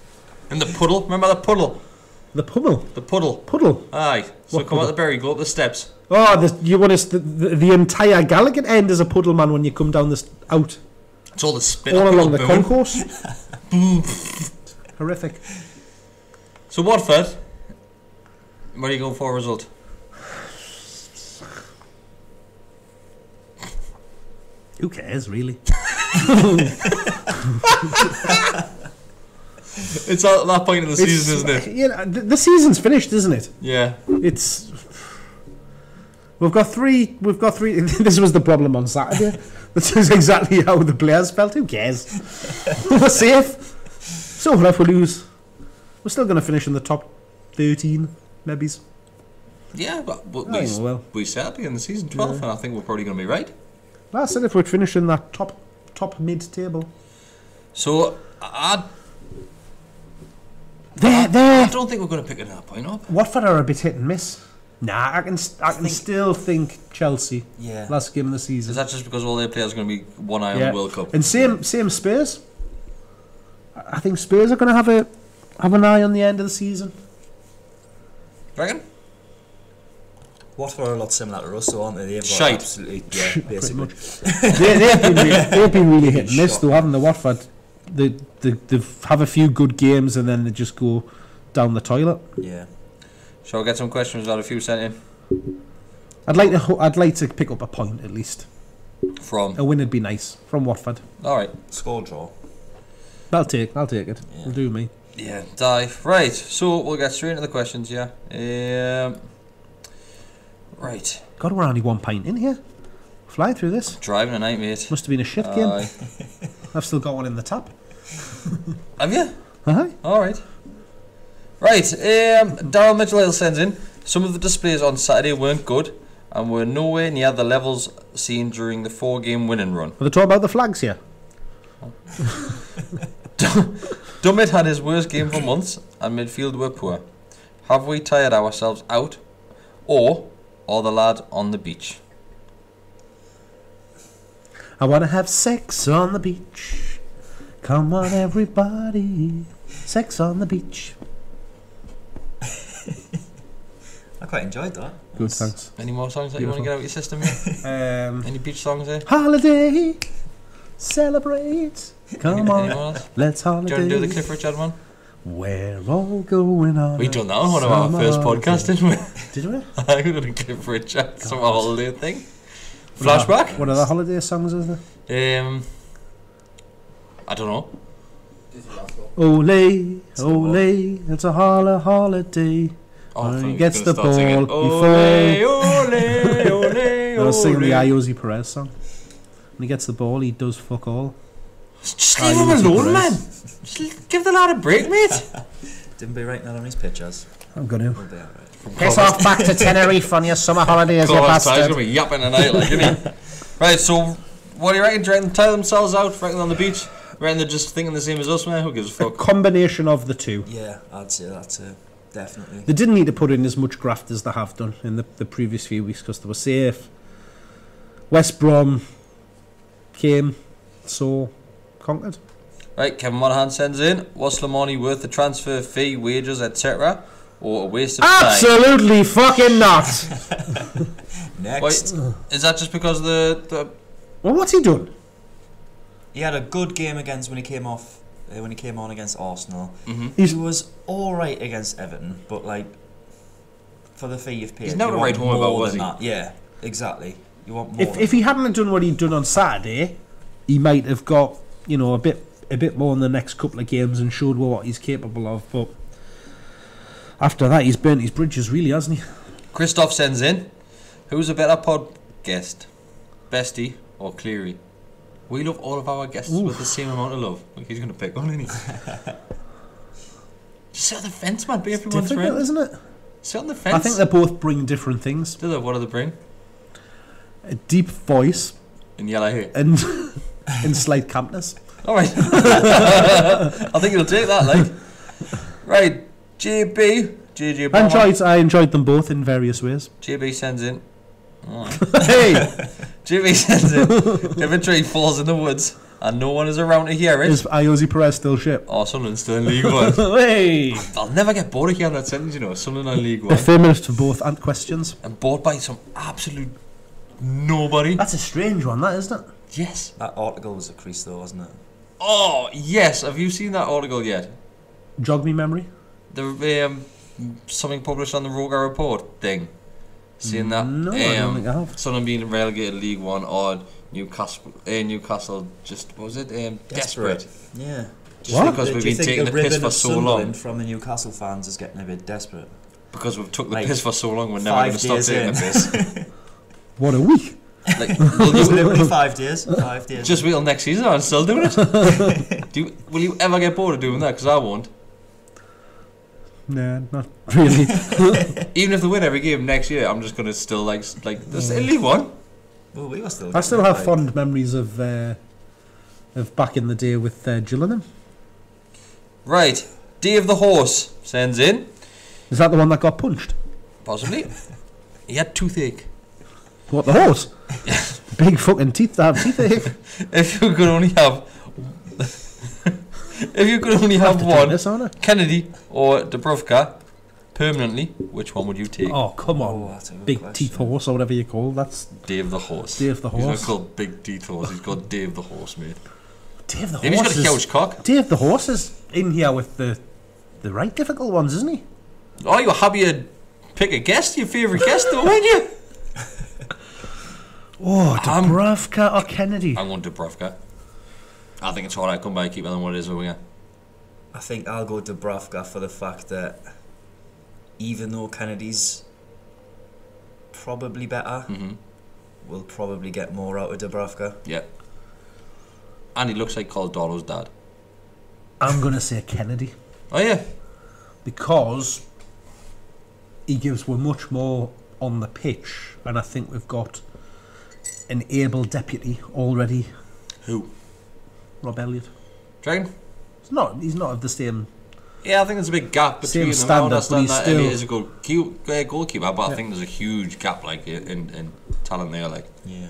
Speaker 1: and the puddle. Remember the puddle?
Speaker 2: The puddle.
Speaker 1: The puddle.
Speaker 2: Puddle.
Speaker 1: Aye. So come out the berry. Go up the steps.
Speaker 2: Oh, you want the entire Gallowgate end is a puddle, man. When you come down this out.
Speaker 1: It's all the spit.
Speaker 2: All along the concourse. Horrific.
Speaker 1: So Watford, what are you going for a result?
Speaker 2: Who cares, really?
Speaker 1: It's at that point in the season, isn't it?
Speaker 2: Yeah, the season's finished, isn't it?
Speaker 1: Yeah.
Speaker 2: We've got three. This was the problem on Saturday. This is exactly how the players felt. Who cares? We're safe. So if we lose, we're still going to finish in the top 13, maybe.
Speaker 1: Yeah, but we said at the end of the season 12, and I think we're probably going to be right.
Speaker 2: I said if we'd finish in that top mid table.
Speaker 1: So I don't think we're going to pick another point up.
Speaker 2: Watford are a bit hit and miss. Nah, I can still think Chelsea. Yeah. Last game of the season.
Speaker 1: Is that just because all their players are going to be one eye on the World Cup?
Speaker 2: And same Spurs. I think Spurs are going to have an eye on the end of the season.
Speaker 1: Reckon?
Speaker 3: Watford are a lot similar to us, so aren't they? They've got
Speaker 1: Shite.
Speaker 3: absolutely, yeah, basically.
Speaker 2: they've been really hit and miss, though, haven't they? Watford, they have a few good games and then they just go down the toilet.
Speaker 3: Yeah.
Speaker 1: Shall we get some questions? Got a few sent in.
Speaker 2: I'd like to pick up a point at least.
Speaker 1: From?
Speaker 2: A win would be nice from Watford.
Speaker 1: All right.
Speaker 3: Score draw.
Speaker 2: I'll take it.
Speaker 3: Yeah.
Speaker 2: It'll do me.
Speaker 1: Yeah, dive. Right, so we'll get straight into the questions, yeah. Right.
Speaker 2: God, we're only 1 pint in here. Flying through this.
Speaker 1: Driving tonight, mate.
Speaker 2: Must have been a shit game. I've still got one in the tap.
Speaker 1: Have you?
Speaker 2: Uh-huh.
Speaker 1: Alright. Right, Darryl Mitchell sends in, some of the displays on Saturday weren't good and were nowhere near the levels seen during the 4-game winning run.
Speaker 2: Are they talking about the flags here?
Speaker 1: Dummett had his worst game for months and midfield were poor. Have we tired ourselves out, or are the lad on the beach?
Speaker 2: I want to have sex on the beach. Come on, everybody. Sex on the beach.
Speaker 3: I quite enjoyed that.
Speaker 2: Good, thanks.
Speaker 1: Any more songs that you want to get out of your system here? Any beach songs there?
Speaker 2: Holiday. Celebrate. Come
Speaker 1: Anyone
Speaker 2: on.
Speaker 1: else?
Speaker 2: Let's
Speaker 1: Do you
Speaker 2: holiday.
Speaker 1: want to do the Cliff Richard one?
Speaker 2: We're all going on.
Speaker 1: We done that on one of our first podcasts, didn't we?
Speaker 2: Did we?
Speaker 1: I got a Cliff Richard, some holiday thing. Flashback?
Speaker 2: What other holiday songs is there?
Speaker 1: I don't know.
Speaker 2: Ole, ole, it's a holiday.
Speaker 1: Oh,
Speaker 2: He gets the ball
Speaker 1: singing.
Speaker 2: before.
Speaker 1: Ole, ole, ole,
Speaker 2: I was singing the
Speaker 1: ole.
Speaker 2: Iosi Perez song. When he gets the ball, he does fuck all.
Speaker 1: Just leave him alone, man. Just give the lad a break, mate.
Speaker 3: Didn't be writing that on his pictures.
Speaker 2: I'm gonna.
Speaker 3: We'll be alright.
Speaker 2: Piss off back to Tenerife on your summer holidays, you
Speaker 1: He's
Speaker 2: bastard.
Speaker 1: gonna be yapping tonight, like, isn't he? Right, so what do you reckon? Do you reckon they tire themselves out? Reckon on the beach? Reckon they're just thinking the same as us, man? Who gives a
Speaker 2: A
Speaker 1: fuck?
Speaker 2: combination of the two.
Speaker 3: Yeah, I'd say that's it. Definitely.
Speaker 2: They didn't need to put in as much graft as they have done in the previous few weeks because they were safe. West Brom came, so conquered.
Speaker 1: Right, Kevin Monahan sends in, was Slimani worth the transfer fee, wages, etc., or a waste of time?
Speaker 2: Absolutely fucking not.
Speaker 3: Next.
Speaker 1: Wait, is that just because the
Speaker 2: Well, what's he done?
Speaker 3: He had a good game against when he came off. When he came on against Arsenal,
Speaker 2: He's
Speaker 3: he was all right against Everton, but like for the fee you've paid,
Speaker 1: He's never
Speaker 3: you want
Speaker 1: right home about,
Speaker 3: more
Speaker 1: was
Speaker 3: than
Speaker 1: he?
Speaker 3: that. Yeah, exactly. You want more.
Speaker 2: if he hadn't have done what he'd done on Saturday, he might have got a bit more in the next couple of games and showed what he's capable of. But after that, he's burnt his bridges, really, hasn't he?
Speaker 1: Christoph sends in, who's a better pod guest, Bestie or Cleary? We love all of our guests with the same amount of love. Like, he's going to pick one, isn't he? Just sit on the fence, man. Be everyone's
Speaker 2: Difficult,
Speaker 1: friend.
Speaker 2: isn't it?
Speaker 1: Sit on the fence.
Speaker 2: I think they both bring different things.
Speaker 1: Do they? What do they bring?
Speaker 2: A deep voice
Speaker 1: In yellow hair.
Speaker 2: and and slight campness.
Speaker 1: All right. I think you'll take that, like. Right. JJ Bomber.
Speaker 2: I enjoyed them both in various ways.
Speaker 1: JB sends in.
Speaker 2: Hey,
Speaker 1: JB sends in. If a tree falls in the woods and no one is around to hear it.
Speaker 2: is Iosi Perez still shit?
Speaker 1: Oh, Sunderland's still in League One.
Speaker 2: Hey,
Speaker 1: I'll never get bored of hearing that sentence, Sunderland in League One.
Speaker 2: affirmative to both questions.
Speaker 1: And bought by some absolute nobody.
Speaker 2: That's a strange one, that isn't it?
Speaker 1: Yes.
Speaker 3: that article was a crease though, wasn't it?
Speaker 1: Oh, yes. Have you seen that article yet?
Speaker 2: Jog me memory.
Speaker 1: The something published on the Rogar Report thing. Seeing that?
Speaker 2: No, I don't think I have.
Speaker 1: Sunderland being relegated League One or Newcastle just, what was it? Desperate.
Speaker 3: Yeah.
Speaker 1: Just
Speaker 2: What?
Speaker 1: because we've
Speaker 3: Do you
Speaker 1: been
Speaker 3: think
Speaker 1: taking the piss
Speaker 3: ribbon
Speaker 1: for
Speaker 3: of
Speaker 1: so long.
Speaker 3: Sunderland from the Newcastle fans is getting a bit desperate.
Speaker 1: Because we've took the
Speaker 3: Like,
Speaker 1: piss for so long, we're never going to
Speaker 3: 5
Speaker 1: stop
Speaker 3: days
Speaker 1: taking
Speaker 3: in.
Speaker 1: the piss.
Speaker 2: What a week.
Speaker 1: Like,
Speaker 3: It's literally 5 days. 5 days.
Speaker 1: just wait till next season, I'm still doing it. Will you ever get bored of doing that? Because I won't.
Speaker 2: Nah, not really.
Speaker 1: Even if they win every game next year, I'm just going to still like there's League One.
Speaker 3: Well, we were still.
Speaker 2: I still have fond memories of back in the day with Gillingham.
Speaker 1: Right, Dave the Horse sends in.
Speaker 2: Is that the one that got punched?
Speaker 1: Possibly. He had toothache.
Speaker 2: What, the horse? Big fucking teeth to have toothache.
Speaker 1: If you could only have one,
Speaker 2: This, aren't I?
Speaker 1: Kennedy or Dubrovka, permanently, which one would you take?
Speaker 2: Oh, come on.
Speaker 3: Oh, that's a good
Speaker 2: Big
Speaker 3: question.
Speaker 2: teeth horse or whatever you call. That's
Speaker 1: Dave the Horse.
Speaker 2: Dave the
Speaker 1: He's
Speaker 2: Horse.
Speaker 1: not called Big Teeth Horse, he's called Dave the Horse, mate.
Speaker 2: Dave the
Speaker 1: Maybe he's
Speaker 2: Horse.
Speaker 1: got a huge cock.
Speaker 2: Dave the Horse is in here with the right difficult ones, isn't he?
Speaker 1: Oh, you're happy to pick a guest, your favourite guest, though, aren't you?
Speaker 2: Oh, Dubravka or Kennedy?
Speaker 1: I'm going to Dubravka. I think it's alright, come by keeper than what it is a winger.
Speaker 3: I think I'll go Dubravka for the fact that even though Kennedy's probably better, we'll probably get more out of Dubravka.
Speaker 1: Yeah. And he looks like Caldaro's dad.
Speaker 2: I'm going to say Kennedy.
Speaker 1: Oh, yeah.
Speaker 2: Because he gives we're much more on the pitch, and I think we've got an able deputy already.
Speaker 1: Who?
Speaker 2: Rob Elliott.
Speaker 1: Dragon?
Speaker 2: He's not of the same.
Speaker 1: Yeah, I think there's a big gap between them.
Speaker 2: Standard,
Speaker 1: I understand
Speaker 2: but he's
Speaker 1: that Elliott is a good goalkeeper, but I think there's a huge gap like in talent there, like.
Speaker 3: Yeah.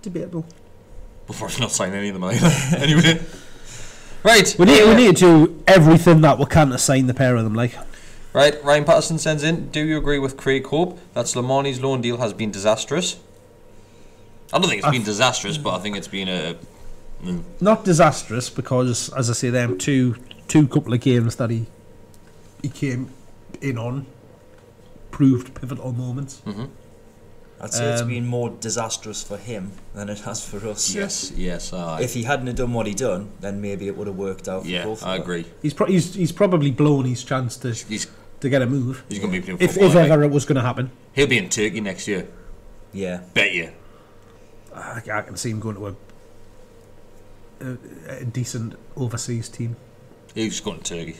Speaker 2: Debatable.
Speaker 1: Before he's not signing any of them either. Anyway. Right.
Speaker 2: We need to do everything that we can to sign the pair of them, like.
Speaker 1: Right, Ryan Patterson sends in, do you agree with Craig Hope that Slimani's loan deal has been disastrous? I don't think it's been disastrous, but I think it's been
Speaker 2: Not disastrous, because, as I say, them two couple of games that he came in on proved pivotal moments.
Speaker 1: Mm-hmm.
Speaker 3: I'd say it's been more disastrous for him than it has for us.
Speaker 1: Yes.
Speaker 3: If he hadn't have done what he done, then maybe it would have worked out for both of
Speaker 1: I
Speaker 3: us.
Speaker 1: agree.
Speaker 2: He's probably blown his chance to get a move.
Speaker 1: He's going to be playing
Speaker 2: if
Speaker 1: football.
Speaker 2: Ever it was going to happen.
Speaker 1: He'll be in Turkey next year.
Speaker 3: Yeah.
Speaker 1: Bet you.
Speaker 2: I can see him going to a decent overseas team.
Speaker 1: He's going to Turkey.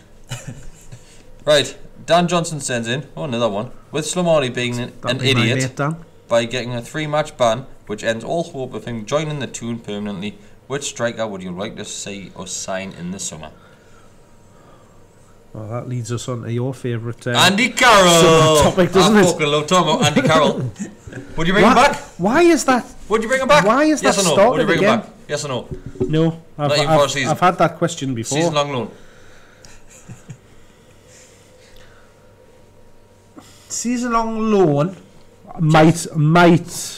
Speaker 1: Right, Dan Johnson sends in, another one. With Slimani being an idiot by getting a 3-match ban, which ends all hope of him joining the Toon permanently, which striker would you like to see us sign in the summer?
Speaker 2: Well, that leads us on to your favourite
Speaker 1: Andy Carroll!
Speaker 2: topic, doesn't it?
Speaker 1: I fucking love talking about Andy Carroll. Would you bring him back?
Speaker 2: Why is that?
Speaker 1: Would you bring him back?
Speaker 2: Why is
Speaker 1: yes
Speaker 2: that
Speaker 1: or no?
Speaker 2: started
Speaker 1: Would you bring
Speaker 2: again?
Speaker 1: him back? Yes or no?
Speaker 2: No, I've had that question before.
Speaker 1: Season-long loan.
Speaker 2: Season-long loan. Might.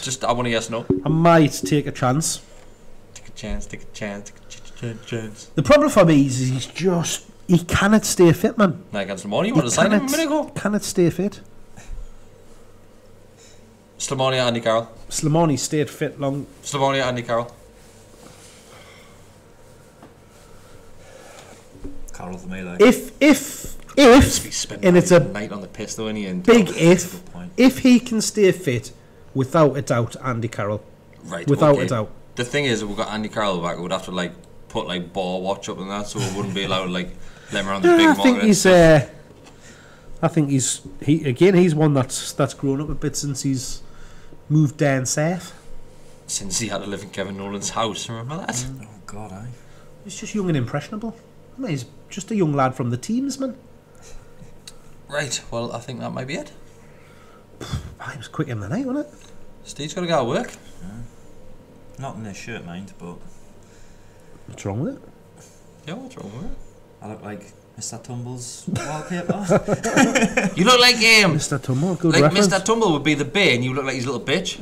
Speaker 1: Just, I want a yes or no.
Speaker 2: I might take a chance.
Speaker 1: Take a chance.
Speaker 2: The problem for me is he cannot stay fit, man.
Speaker 1: Now against Slimani, you want to sign him a minute ago?
Speaker 2: Cannot stay fit.
Speaker 1: Slimani or Andy Carroll?
Speaker 2: Slimani stayed fit long.
Speaker 1: Slimani or Andy Carroll?
Speaker 3: Carroll for me, like.
Speaker 2: If and it's a
Speaker 1: night on the piss though, and
Speaker 2: big if he can stay fit, without a doubt, Andy Carroll.
Speaker 1: Right.
Speaker 2: Without a doubt.
Speaker 1: The thing is, if we've got Andy Carroll back, we'd have to like put like bar watch up and that, so we wouldn't be allowed to like let him around the big market.
Speaker 2: I think he's one that's grown up a bit since he's moved down south.
Speaker 1: Since he had to live in Kevin Nolan's house, remember that?
Speaker 3: Oh God,
Speaker 2: He's just young and impressionable. I mean, he's just a young lad from the teams, man.
Speaker 1: Right, well, I think that might be it.
Speaker 2: He was quick in the night, wasn't it?
Speaker 1: Steve's got to go to work.
Speaker 3: not in this shirt, mind, but
Speaker 2: What's wrong with it?
Speaker 1: Yeah, what's wrong with it?
Speaker 3: I look like Mr. Tumble's wallpaper.
Speaker 1: You look like
Speaker 2: Mr. Tumble, good
Speaker 1: like
Speaker 2: reference.
Speaker 1: Mr. Tumble would be the bay, and you look like his little bitch.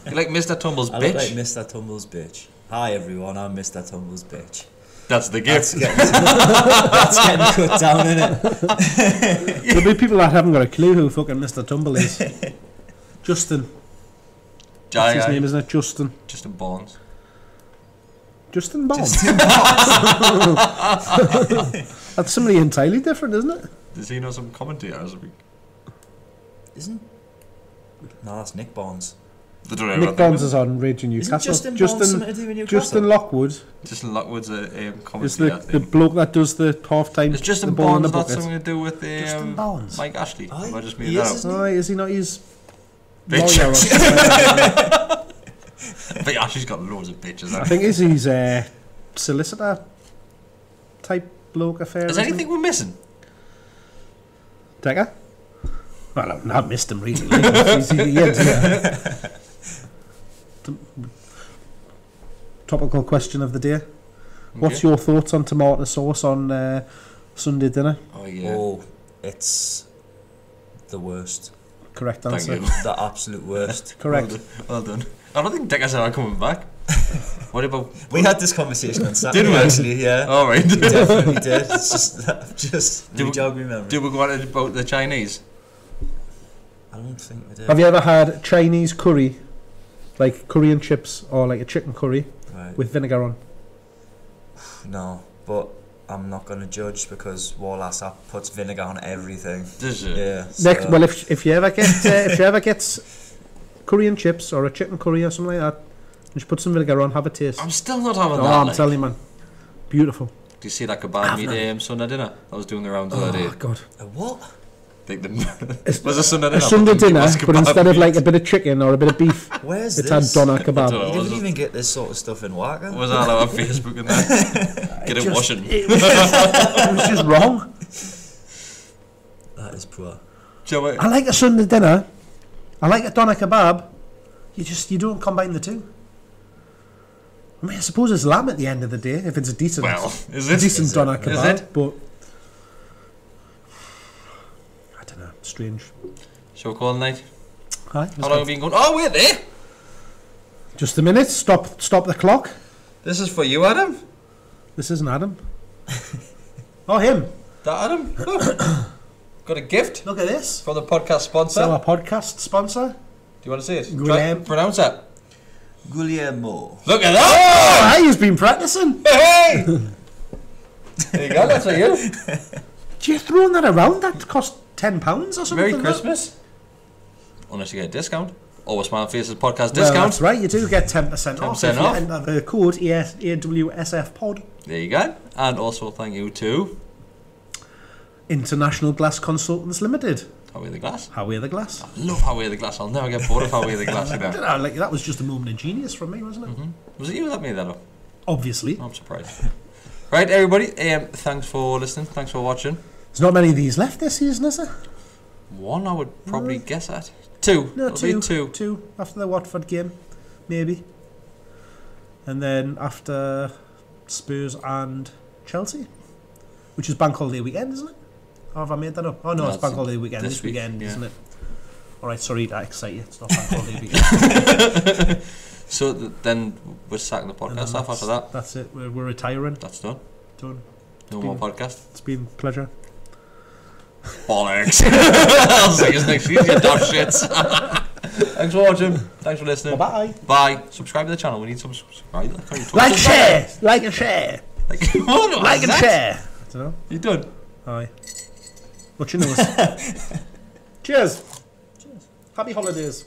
Speaker 1: You like Mr. Tumble's
Speaker 3: I
Speaker 1: bitch.
Speaker 3: look like Mr. Tumble's bitch. Hi everyone, I'm Mr. Tumble's bitch.
Speaker 1: That's the gift.
Speaker 3: That's getting cut down, innit?
Speaker 2: There'll be people that haven't got a clue who fucking Mr. Tumble is. Justin. That's his name, isn't it? Justin.
Speaker 1: Justin Barnes.
Speaker 2: Justin Barnes. That's somebody entirely different, isn't it?
Speaker 1: Does he know some commentators?
Speaker 3: Isn't? No, that's Nick Barnes.
Speaker 2: Nick Barnes is on Radio Newcastle.
Speaker 3: Isn't Justin Barnes something to do with Newcastle?
Speaker 2: Justin Lockwood.
Speaker 1: Justin Lockwood's a
Speaker 2: Is
Speaker 1: commentator.
Speaker 2: the bloke that does the half-time.
Speaker 1: Is Justin
Speaker 2: the ball in the
Speaker 1: Barnes not
Speaker 2: bucket.
Speaker 1: something to do with the
Speaker 2: Justin Barnes?
Speaker 1: Mike Ashley?
Speaker 3: Aye,
Speaker 1: Have I just
Speaker 3: he
Speaker 1: made that
Speaker 3: is,
Speaker 1: up?
Speaker 3: isn't
Speaker 2: Oh, is he not his
Speaker 1: Bitch.
Speaker 2: lawyer or something?
Speaker 1: I think Ashley's got loads of bitches.
Speaker 2: I think he's solicitor type bloke affair.
Speaker 1: Is anything we're missing?
Speaker 2: Decker? Well, I've not missed him really. Yeah. Topical question of the day. What's your thoughts on tomato sauce on Sunday dinner.
Speaker 1: Oh yeah.
Speaker 3: Oh, it's the worst.
Speaker 2: Correct
Speaker 1: Thank
Speaker 2: answer.
Speaker 1: you.
Speaker 3: The absolute worst.
Speaker 2: Correct.
Speaker 1: Well done. I don't think Dick said I'm coming back. What about?
Speaker 3: We had this conversation on Saturday.
Speaker 1: Did we?
Speaker 3: Actually, yeah.
Speaker 1: All right.
Speaker 3: We definitely did. It's just
Speaker 1: Do we-
Speaker 3: jog my memory.
Speaker 1: Do we go on about the Chinese?
Speaker 3: I don't think we did.
Speaker 2: Have you ever had Chinese curry, like curry and chips, or like a chicken curry
Speaker 3: Right.
Speaker 2: with vinegar on?
Speaker 3: No, but I'm not going to judge because Wallace puts vinegar on everything.
Speaker 1: Does it?
Speaker 3: Yeah.
Speaker 2: Next,
Speaker 3: so-
Speaker 2: well, if you ever get if you ever get curry and chips or a chicken curry or something like that, just put some vinegar on, have a taste.
Speaker 1: I'm still not having
Speaker 2: Oh,
Speaker 1: that.
Speaker 2: I'm
Speaker 1: like.
Speaker 2: telling you, man, beautiful.
Speaker 1: Do you see that kebab meat Sunday dinner? I was doing the rounds the other
Speaker 2: Oh
Speaker 1: day.
Speaker 2: God.
Speaker 3: A what?
Speaker 1: Think was a Sunday dinner?
Speaker 2: A Sunday
Speaker 1: but it
Speaker 2: dinner,
Speaker 1: was
Speaker 2: but
Speaker 1: kebab
Speaker 2: instead of
Speaker 1: meat.
Speaker 2: like a bit of chicken or a bit of beef,
Speaker 3: Where's
Speaker 2: it's had
Speaker 3: this?
Speaker 2: doner
Speaker 1: I
Speaker 2: kebab.
Speaker 1: don't know.
Speaker 3: You
Speaker 1: Was
Speaker 3: didn't
Speaker 1: it-
Speaker 3: even get this sort of stuff in Waka.
Speaker 1: Was that on Facebook and that? Get it
Speaker 2: Just-
Speaker 1: washing.
Speaker 2: It was just wrong.
Speaker 3: That is poor.
Speaker 1: Shall we-
Speaker 2: I like a Sunday dinner. I like a doner kebab. You don't combine the two. I mean, I suppose it's lamb at the end of the day if it's a decent,
Speaker 1: Well, is
Speaker 2: a
Speaker 1: it?
Speaker 2: decent
Speaker 3: Is it?
Speaker 2: doner
Speaker 3: Is
Speaker 2: kebab.
Speaker 1: it?
Speaker 2: But I don't know, strange.
Speaker 1: Shall we call it a night?
Speaker 2: Hi,
Speaker 1: How long have you been going? Oh, wait there!
Speaker 2: just a minute. Stop the clock.
Speaker 1: This is for you, Adam.
Speaker 2: This isn't Adam. Oh, him.
Speaker 1: That Adam? Look. Got a gift
Speaker 2: Look at this.
Speaker 1: from the podcast sponsor.
Speaker 2: So our podcast sponsor.
Speaker 1: Do you want to see it?
Speaker 2: Guillem.
Speaker 1: Pronounce that.
Speaker 3: Guglielmo.
Speaker 1: Look at
Speaker 2: Oh,
Speaker 1: that!
Speaker 2: hey, he's been practicing.
Speaker 1: Hey! There you go, that's for you.
Speaker 2: You're throwing that around. That cost £10 or something.
Speaker 1: Merry
Speaker 2: that?
Speaker 1: Christmas. Unless you get a discount. Always Smile Faces podcast
Speaker 2: Well,
Speaker 1: discount.
Speaker 2: that's right. You do get 10% off
Speaker 1: 10%
Speaker 2: if you
Speaker 1: off.
Speaker 2: enter the code AWSF Pod.
Speaker 1: There you go. And also thank you to
Speaker 2: International Glass Consultants Limited.
Speaker 1: How Wear the Glass.
Speaker 2: How Wear the Glass.
Speaker 1: Love How Wear the Glass. I'll never get bored of How Wear the Glass, you
Speaker 2: I
Speaker 1: know.
Speaker 2: don't know, like that was just a moment of genius from me, wasn't it?
Speaker 1: Was it you that made that up?
Speaker 2: Obviously.
Speaker 1: I'm surprised. Right, everybody. Thanks for listening. Thanks for watching.
Speaker 2: There's not many of these left this season, is there?
Speaker 1: One, I would probably guess at. Two.
Speaker 2: No,
Speaker 1: It'll be
Speaker 2: two.
Speaker 1: two.
Speaker 2: Two after the Watford game, maybe. And then after Spurs and Chelsea, which is Bank Holiday weekend, isn't it? Or have I made that up? Oh no, it's
Speaker 1: That's
Speaker 2: Bank Holiday weekend
Speaker 1: this
Speaker 2: this
Speaker 1: week,
Speaker 2: weekend,
Speaker 1: yeah.
Speaker 2: isn't it? Alright, sorry to excite you. It's not Bank Holiday weekend.
Speaker 1: So then we're sacking the
Speaker 2: And then
Speaker 1: podcast off after that.
Speaker 2: That's it. We're retiring.
Speaker 1: That's done.
Speaker 2: Done.
Speaker 1: No more podcast.
Speaker 2: It's been a pleasure.
Speaker 1: Bollocks. I'll see you next week, you daft shits. Thanks for watching. Thanks for listening.
Speaker 2: Bye.
Speaker 1: Bye. Subscribe to the channel. We need some subscribers. I can't even talk.
Speaker 2: Like, share, like and share,
Speaker 1: Like, what was
Speaker 2: like and
Speaker 1: that?
Speaker 2: share. I don't know.
Speaker 1: You done?
Speaker 2: Aye. What you know? Cheers. Cheers. Happy holidays.